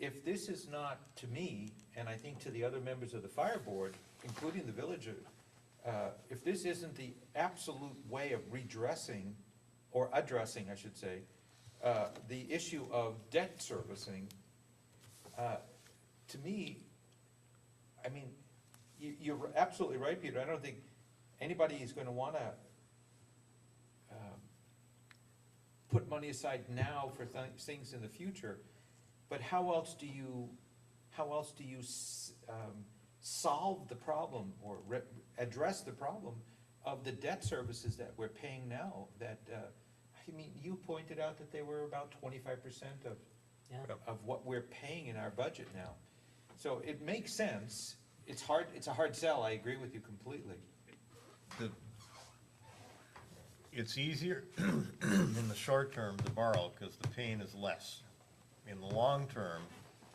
If this is not, to me, and I think to the other members of the fire board, including the villager, if this isn't the absolute way of redressing, or addressing, I should say, the issue of debt servicing, to me, I mean, you're absolutely right, Peter, I don't think anybody is gonna wanna put money aside now for things in the future, but how else do you solve the problem or address the problem of the debt services that we're paying now? That, I mean, you pointed out that they were about 25% Yeah. of what we're paying in our budget now. So it makes sense. It's a hard sell, I agree with you completely. It's easier in the short term to borrow because the pain is less. In the long term,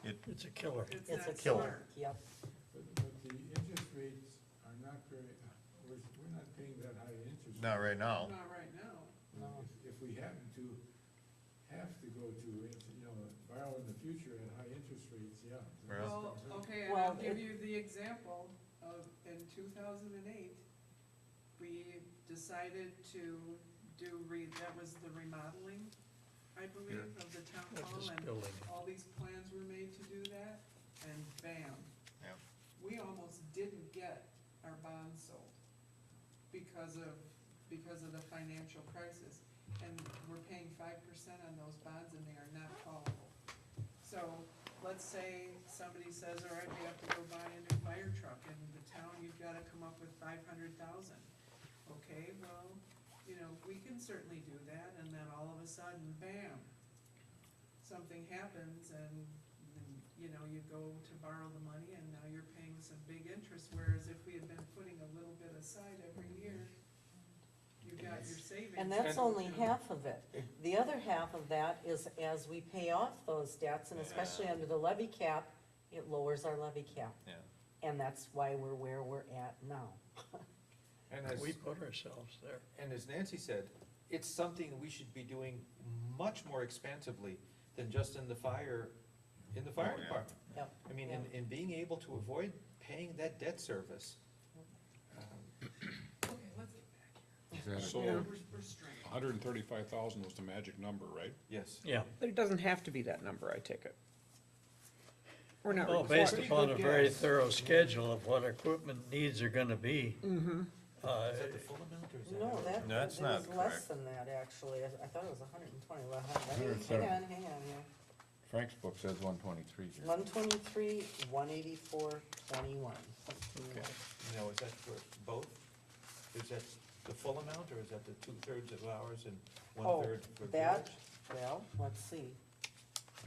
it's a killer. It's It's a not killer. smart. Yep. But the interest rates are not very, we're not paying that high interest. not right now. Not right now. No. If we happen to have to go to, borrow in the future at high interest rates, yeah. then it's Well, gonna hurt. okay, and Well, I'll give it- you the example of, in 2008, we decided to that was the remodeling, I believe, of the town Of hall, this and building. all these plans were made to do that, and bam. Yeah. We almost didn't get our bonds sold because of the financial crisis. And we're paying 5% on those bonds and they are not callable. So, let's say somebody says, all right, we have to go buy a new fire truck, and the town, you've gotta come up with 500,000. Okay, well, we can certainly do that, and then all of a sudden, bam, something happens, and you go to borrow the money, and now you're paying some big interest, whereas if we had been putting a little bit aside every year, you got your savings. And that's only half of it. The other half of that is as we pay off those debts, and especially under the levy cap, it lowers our levy cap. Yeah. And that's why we're where we're at now. And We put ourselves there. as Nancy said, it's something we should be doing much more expansively than just in the fire Oh, yeah. department. Yep. I mean, in being able to avoid paying that debt service. that So- Yeah. We're strained. 135,000 was the magic number, right? Yes. Yeah. But it doesn't have to be that number, I take it. We're not Well, required. based upon a very guess. thorough schedule of what equipment needs are gonna be. Mm-hmm. Is that the full amount or is that? No, that, No, that's it was not less correct. than that, actually. I thought it was 120. Well, hang on, yeah. Frank's book says 123 here. 123, 184, 21. Now, is that for both? Is that the full amount, or is that the 2/3 of ours and Oh, 1/3 for that, village? well, let's see.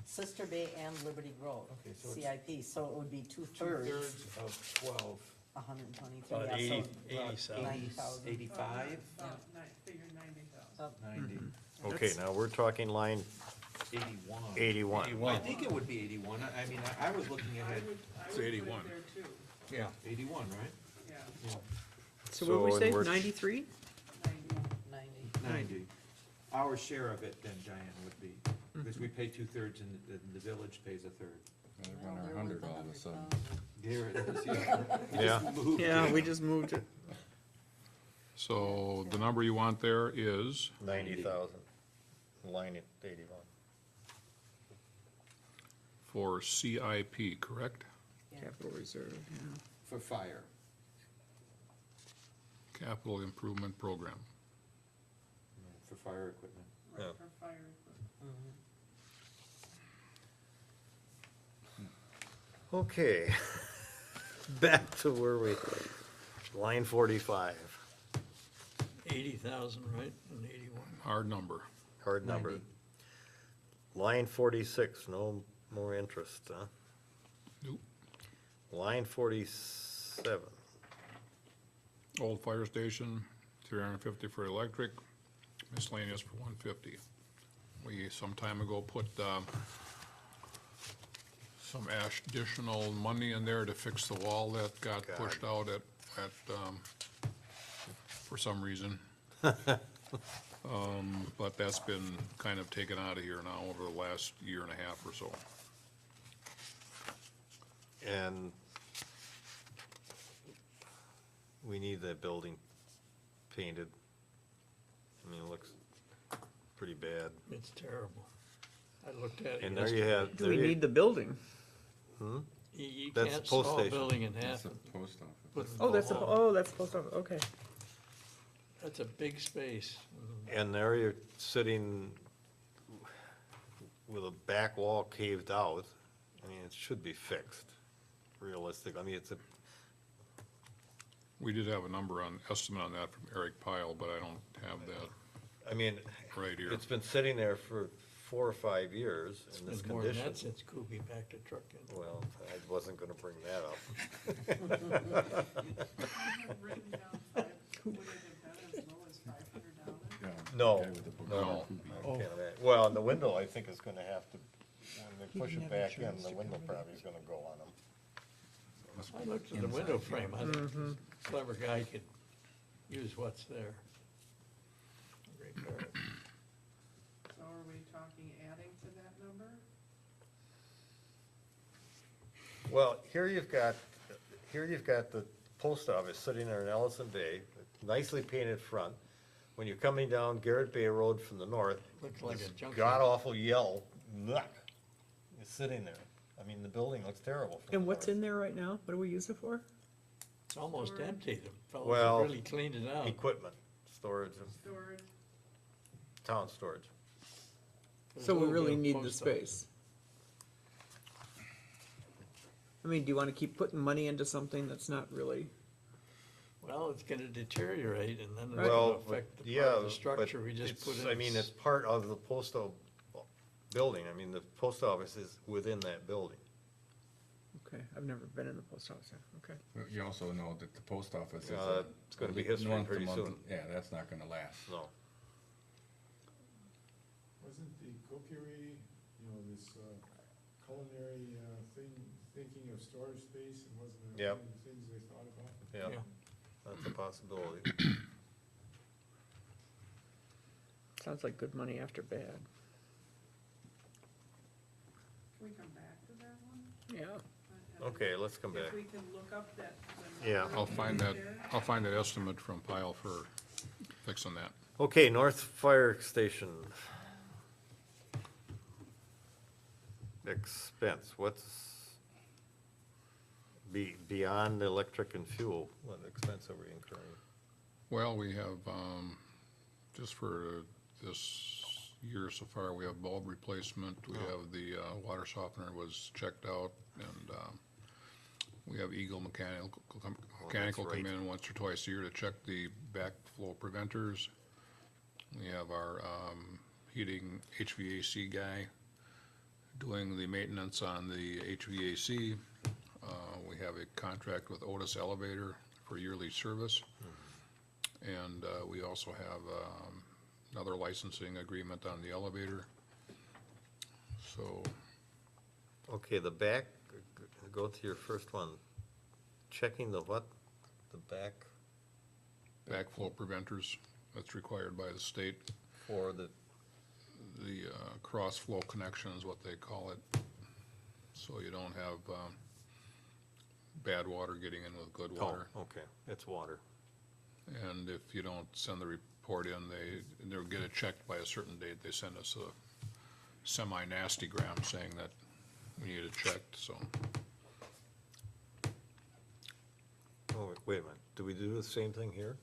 Sister Bay and Liberty Grove, Okay, so it's CIP, so it would be 2/3, 2/3 of 12. 123, About yeah, 80, so 80,000. 90,000. 85, Figure 90,000. Up 90, Okay, now we're talking line 81. 81. 81. I think it would be 81. I mean, I was looking I ahead, would It's put it 81. there too, Yeah. 81, right? yeah, So what did we So, say, and we're- 93? 90. 90. 90. Our share of it then, Diane, would be, because we pay 2/3 and the village pays 1/3. They're Well, under they're 100 worth all of a sudden. 100,000. Here it is, yeah. Yeah. Moved Yeah, it. we just moved it. So the number you want there is 90,000, line 81. for CIP, correct? Yeah. Capital reserve, yeah. For fire. Capital Improvement Program. For fire equipment. Right, Yeah. for fire equipment. Mhm. Okay, back to where we, line 45, 80,000, right, and 81. Hard number. hard number. 90. Line 46, no more interest, huh? Nope. Line 47, Old fire station, 350 for electric, miscellaneous for 150. We some time ago put, some additional money in there to fix the wall that got God. pushed out at, for some reason. But that's been kind of taken out of here now over the last year and a half or so. and we need that building painted. I mean, it looks pretty bad. It's terrible. I looked at it And there you yesterday. have. Do we need the building? You That's can't post saw a station. building in That's half. the post office. with Oh, that's, wall. oh, that's supposed to, okay. That's a big space. And there you're sitting with a back wall caved out. I mean, it should be fixed, realistic. I mean, it's a, We did have a number on, estimate on that from Eric Pyle, but I don't have that I mean, right here. it's been sitting there for 4 or 5 years in this It's more than condition. that since Kubi backed the truck in. Well, I wasn't gonna bring that up. I have written down would it have been as low as $500? Yeah, No, guy with the book. no, No. I can't imagine. Well, and the window, I think is gonna have to, when they push it back in, the window probably is gonna go on them. I looked at the window frame. I think this clever guy could use what's there. Repair it. So are we talking adding to that number? Well, here you've got the post office sitting there in Ellison Bay, nicely painted front. When you're coming down Garrett Bay Road from the north, Looks like a this junkyard. god-awful yell, "Nuck," is sitting there. I mean, the building looks terrible. from And the what's north. in there right now? What do we use it for? It's almost Storage. empty. The fellows Well, have really cleaned it out. Equipment, storage, Storage? town storage. There's So a we little really bit of need the post office. space. I mean, do you wanna keep putting money into something that's not really, Well, it's gonna deteriorate and then it's Well, gonna affect the part yeah, of the but structure we just it's, put in. I mean, it's part of the postal building. I mean, the post office is within that building. okay, I've never been in the post office, okay. You also know that the post office is. Yeah, it's gonna be history month to pretty month. soon. Yeah, that's not gonna last. No. Wasn't the cookery, this culinary thinking of storage space, and wasn't it Yep. one of the things they thought about? Yeah, Yeah. that's a possibility. Sounds like good money after bad. Can we come back to that one? Yeah. And Okay, let's come back. If we can look up that. the Yeah. number I'll find that, there. I'll find that estimate from Pyle for fixing that. Okay, North Fire Station. Expense, what's beyond electric and fuel, what expense are we incurring? Well, we have, just for this year so far, we have bulb replacement, we have the, water softener was checked out, and, we have Eagle Mechanical come right. in once or twice a year to check the backflow preventers. We have our, heating HVAC guy doing the maintenance on the HVAC. We have a contract with Otis Elevator for yearly service. And we also have another licensing agreement on the elevator. So, Okay, the back, go to your first one. Checking the what? The back backflow preventers, that's required by the state. for the, The cross-flow connection is what they call it. So you don't have bad water getting in with good water. oh, okay, it's water. And if you don't send the report in, they'll get it checked by a certain date. They send us a semi-nasty gram saying that we need it checked, so. Oh, wait a minute, do we do the same thing here?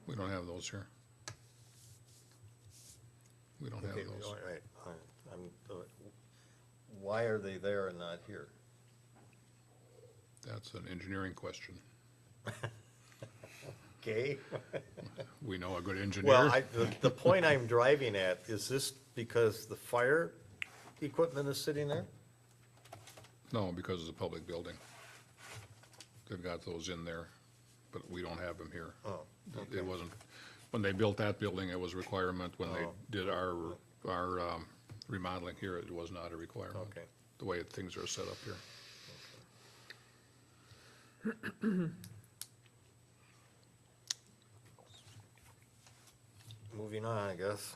We don't have those here. We don't have Okay, those. all right, why are they there and not here? That's an engineering question. Okay. We know a good engineer. Well, the point I'm driving at, is this because the fire equipment is sitting there? No, because it's a public building. They've got those in there, but we don't have them here. Oh, okay. It wasn't, when they built that building, it was a requirement. When they Oh. did our remodeling here, it was not a requirement. Okay. The way things are set up here. Moving on, I guess.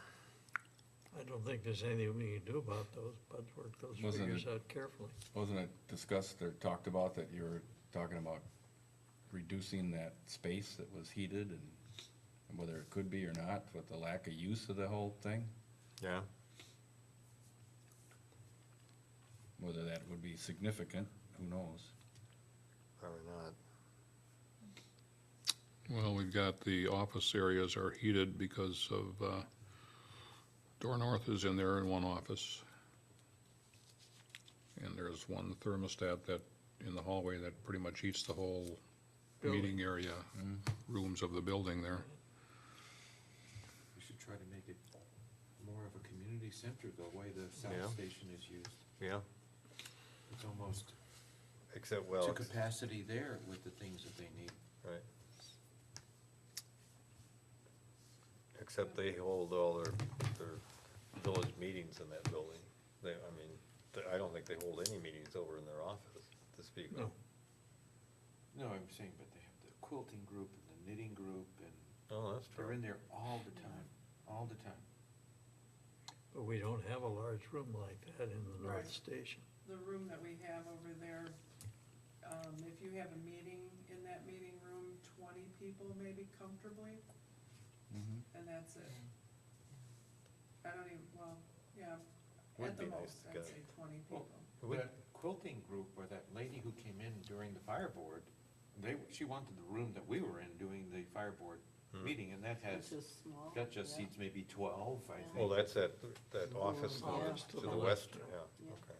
I don't think there's anything we can do about those, but work those Wasn't figures it- out carefully. Wasn't it discussed or talked about that you were talking about reducing that space that was heated and whether it could be or not, with the lack of use of the whole thing? Yeah. Whether that would be significant, who knows? Probably not. Well, we've got the office areas are heated because of, Door North is in there in one office. And there's one thermostat that, in the hallway, that pretty much heats the whole Building. meeting area, rooms of the building there. We should try to make it more of a community center, the way the Yeah. South Station is used. Yeah, It's almost except, well, to capacity there with the things that they need. right. Except they hold all their village meetings in that building. I don't think they hold any meetings over in their office to speak of. No. No, I'm saying, but they have the quilting group and the knitting group, and Oh, that's they're true. in there all the time, all the time. But we don't have a large room like that in the Right. North Station. The room that we have over there, if you have a meeting in that meeting room, 20 people maybe comfortably, and that's it. I don't even, well, yeah, Would at the be nice most, to I'd get- say 20 Well, people. Would- That quilting group, or that lady who came in during the fire board, she wanted the room that we were in doing the fire board meeting, and that Which has, is small. that just yeah. seats maybe 12, I think. Well, that's that office Office to the west, yeah, Yeah. okay.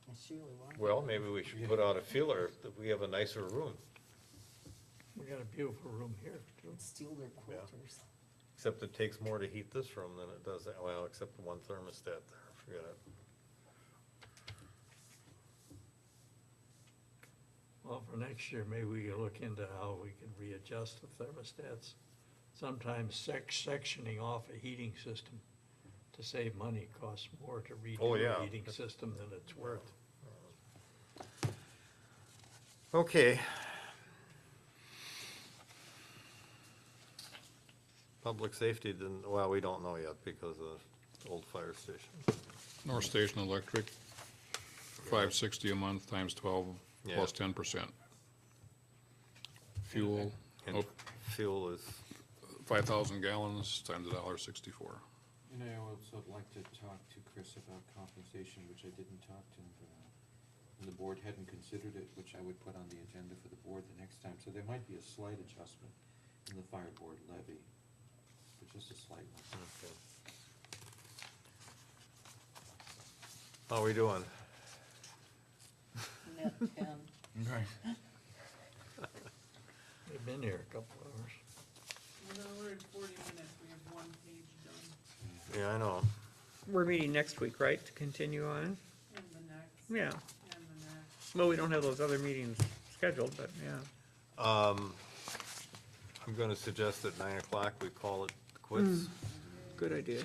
And she really wanted. Well, maybe we should put out a feeler that we have a nicer room, We got a beautiful room here, too. Steal their quilters. except it takes more to heat this room than it does that, well, except the one thermostat there, forget it. Well, for next year, maybe we can look into how we can readjust the thermostats. Sometimes sectioning off a heating system to save money costs more to Oh, redo yeah. a heating system than it's worth. Okay. Public safety didn't, well, we don't know yet because of the old fire station. North Station Electric, $560 a month times 12 plus Yeah. 10%. Fuel, And Oh. fuel is, 5,000 gallons times $1.64. And I also like to talk to Chris about compensation, which I didn't talk to him about. And the board hadn't considered it, which I would put on the agenda for the board the next time. So there might be a slight adjustment in the fire board levy, but just a slight one. how are we doing? Net 10. Right. They've been here a couple hours. Well, we're at 40 minutes, we have one page done, Yeah, I know. We're meeting next week, right, to continue on? and the next, Yeah, and the next. well, we don't have those other meetings scheduled, but yeah. I'm gonna suggest at 9 o'clock we call it quits. Good idea.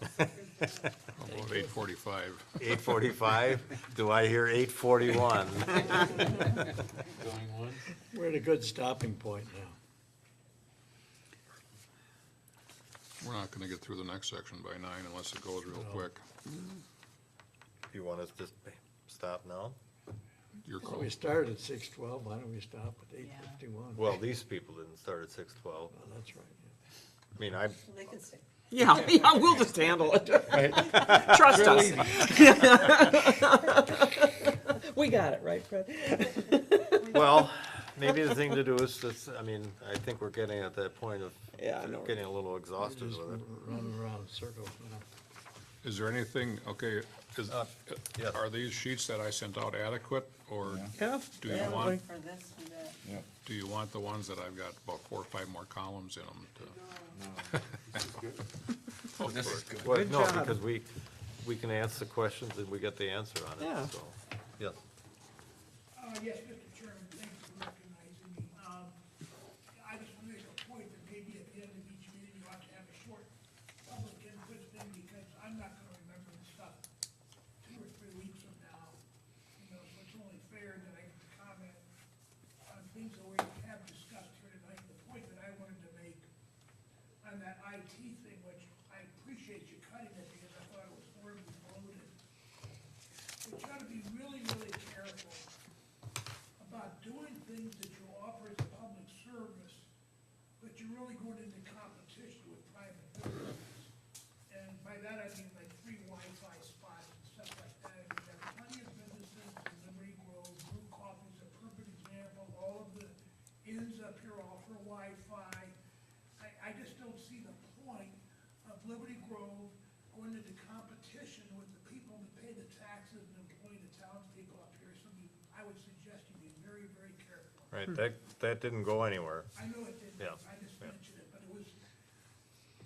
I'll second that. How about 8:45? 8:45? Do I hear 8:41? Going one? We're at a good stopping point now. We're not gonna get through the next section by 9 unless it goes real No. quick. You want us to just stop now? Your Well, call. we started at 6:12, why don't we stop at 8:51? Well, these people didn't start at 6:12. Well, that's right, I mean, I, They can stay. Yeah, yeah, we'll just handle it. Trust us. We got it, right, Fred? well, maybe the thing to do is just, I mean, I think we're getting at that point of Yeah, I know. getting a little yeah. exhausted Just with it. running around in circles now. Is there anything, okay, is, yes. are these sheets that I sent out adequate, or Yeah. do you Yeah, want, for this and that. do you want the ones that I've got about 4 or 5 more columns in them to? No, this is good. Oh, This is good. Well, Good no, job. because we can answer the questions and we get the answer on Yeah. it, so, yes. Yes, Mr. Chairman, thanks for recognizing me. I just want to make a point that maybe at the end of each meeting, you ought to have a short public input thing, because I'm not gonna remember the stuff 2 or 3 weeks from now. You know, so it's only fair that I get to comment on things that we have discussed here tonight. The point that I wanted to make on that IT thing, which I appreciate you cutting it, because I thought it was horribly bloated. But you ought to be really, really careful about doing things that you offer as a public service, but you're really going into competition with private businesses. And by that I mean like free Wi-Fi spots and stuff like that. I mean, there are plenty of businesses in Liberty Grove, Brew Coffee's a perfect example, all of the inns up here offer Wi-Fi. I just don't see the point of Liberty Grove going into competition with the people that pay the taxes and employ the townspeople up here. So I would suggest you be very, very careful. Right, that didn't go anywhere. I know it didn't, Yeah, I just yeah. mentioned it, but it was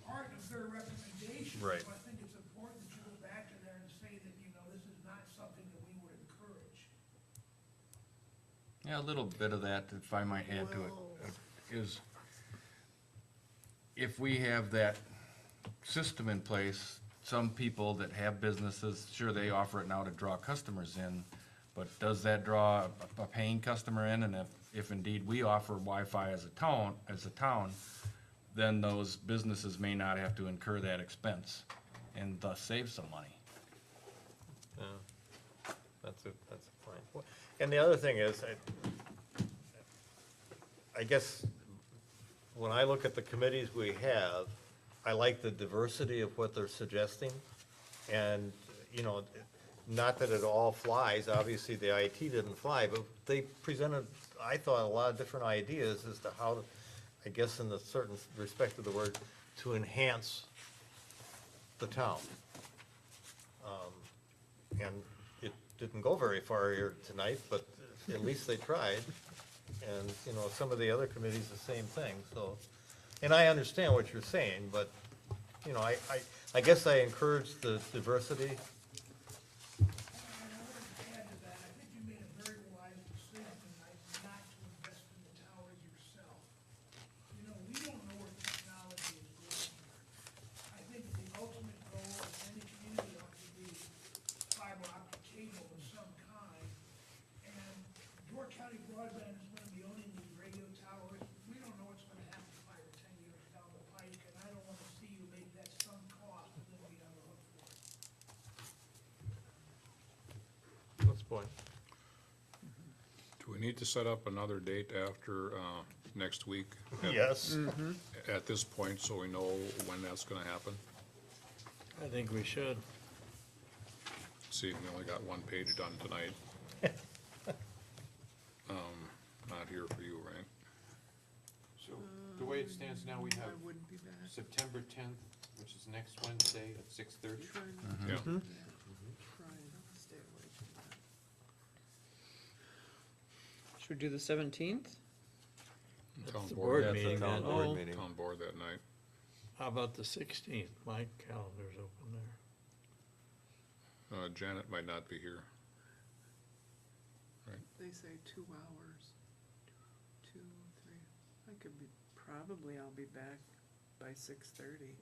part of their recommendation. Right. So I think it's important that you go back to there and say that, you know, this is not something that we would encourage. Yeah, a little bit of that, if I might add to it, is if we have that system in place, some people that have businesses, sure, they offer it now to draw customers in, but does that draw a paying customer in? And if indeed we offer Wi-Fi as a town, then those businesses may not have to incur that expense and thus save some money. Yeah, that's a point. And the other thing is, I guess, when I look at the committees we have, I like the diversity of what they're suggesting. And, you know, not that it all flies, obviously the IT didn't fly, but they presented, I thought, a lot of different ideas as to how, I guess in the certain respect of the word, to enhance the town. And it didn't go very far here tonight, but at least they tried. And, you know, some of the other committees, the same thing, so. And I understand what you're saying, but, you know, I guess I encourage the diversity. And I wanted to add to that, I think you made a very wise decision tonight not to invest in the towers yourself. You know, we don't know where technology is going here. I think the ultimate goal of any community ought to be fiber optic cable of some kind. And York County Broadband is gonna be owning these radio towers. We don't know what's gonna happen 5 or 10 years down the pike, and I don't wanna see you make that sunk cost and then be on the hook for it. What's the point? Do we need to set up another date after, next week? Yes. At this point, so we know when that's gonna happen? I think we should. See, we only got one page done tonight. Not here for you, right? So, the way it stands now, we have I wouldn't be back. September 10th, which is next Wednesday at 6:30. Try not Yeah. to do that. Try not to stay away from that. Should we do the 17th? Town the board, board That's a meeting town then. board Oh. meeting. town board that night. How about the 16th? My calendar's open there. Janet might not be here. They say 2 hours. 2, 3. I could be, probably I'll be back by 6:30,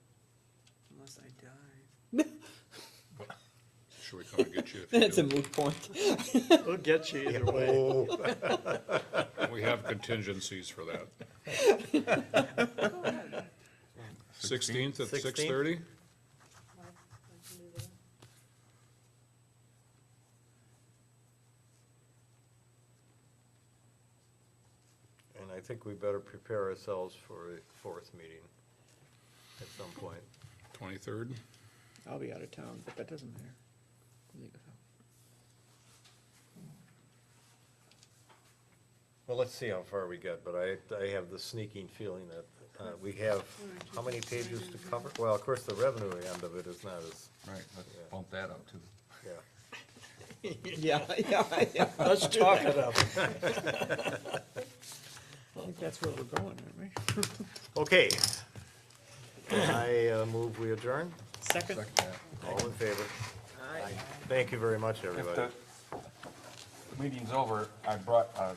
unless I die. Should we come and get you if you Then it's a do? moot point. We'll get you either way. Oh, We have contingencies for that. Go ahead. 16th at 16th? 6:30? and I think we better prepare ourselves for a fourth meeting at some point. 23rd? I'll be out of town, but that doesn't matter. Leave it out. Well, let's see how far we get, but I have the sneaking feeling that we have, how many pages to cover? Well, of course, the revenue end of it is not as, Right, let's bump that up too. yeah. Yeah. Let's talk it up. I think that's where we're going, aren't we? Okay. I move we adjourn. Second? Second that. All in favor? Aye. Thank you very much, If everybody. the meeting's over, I brought a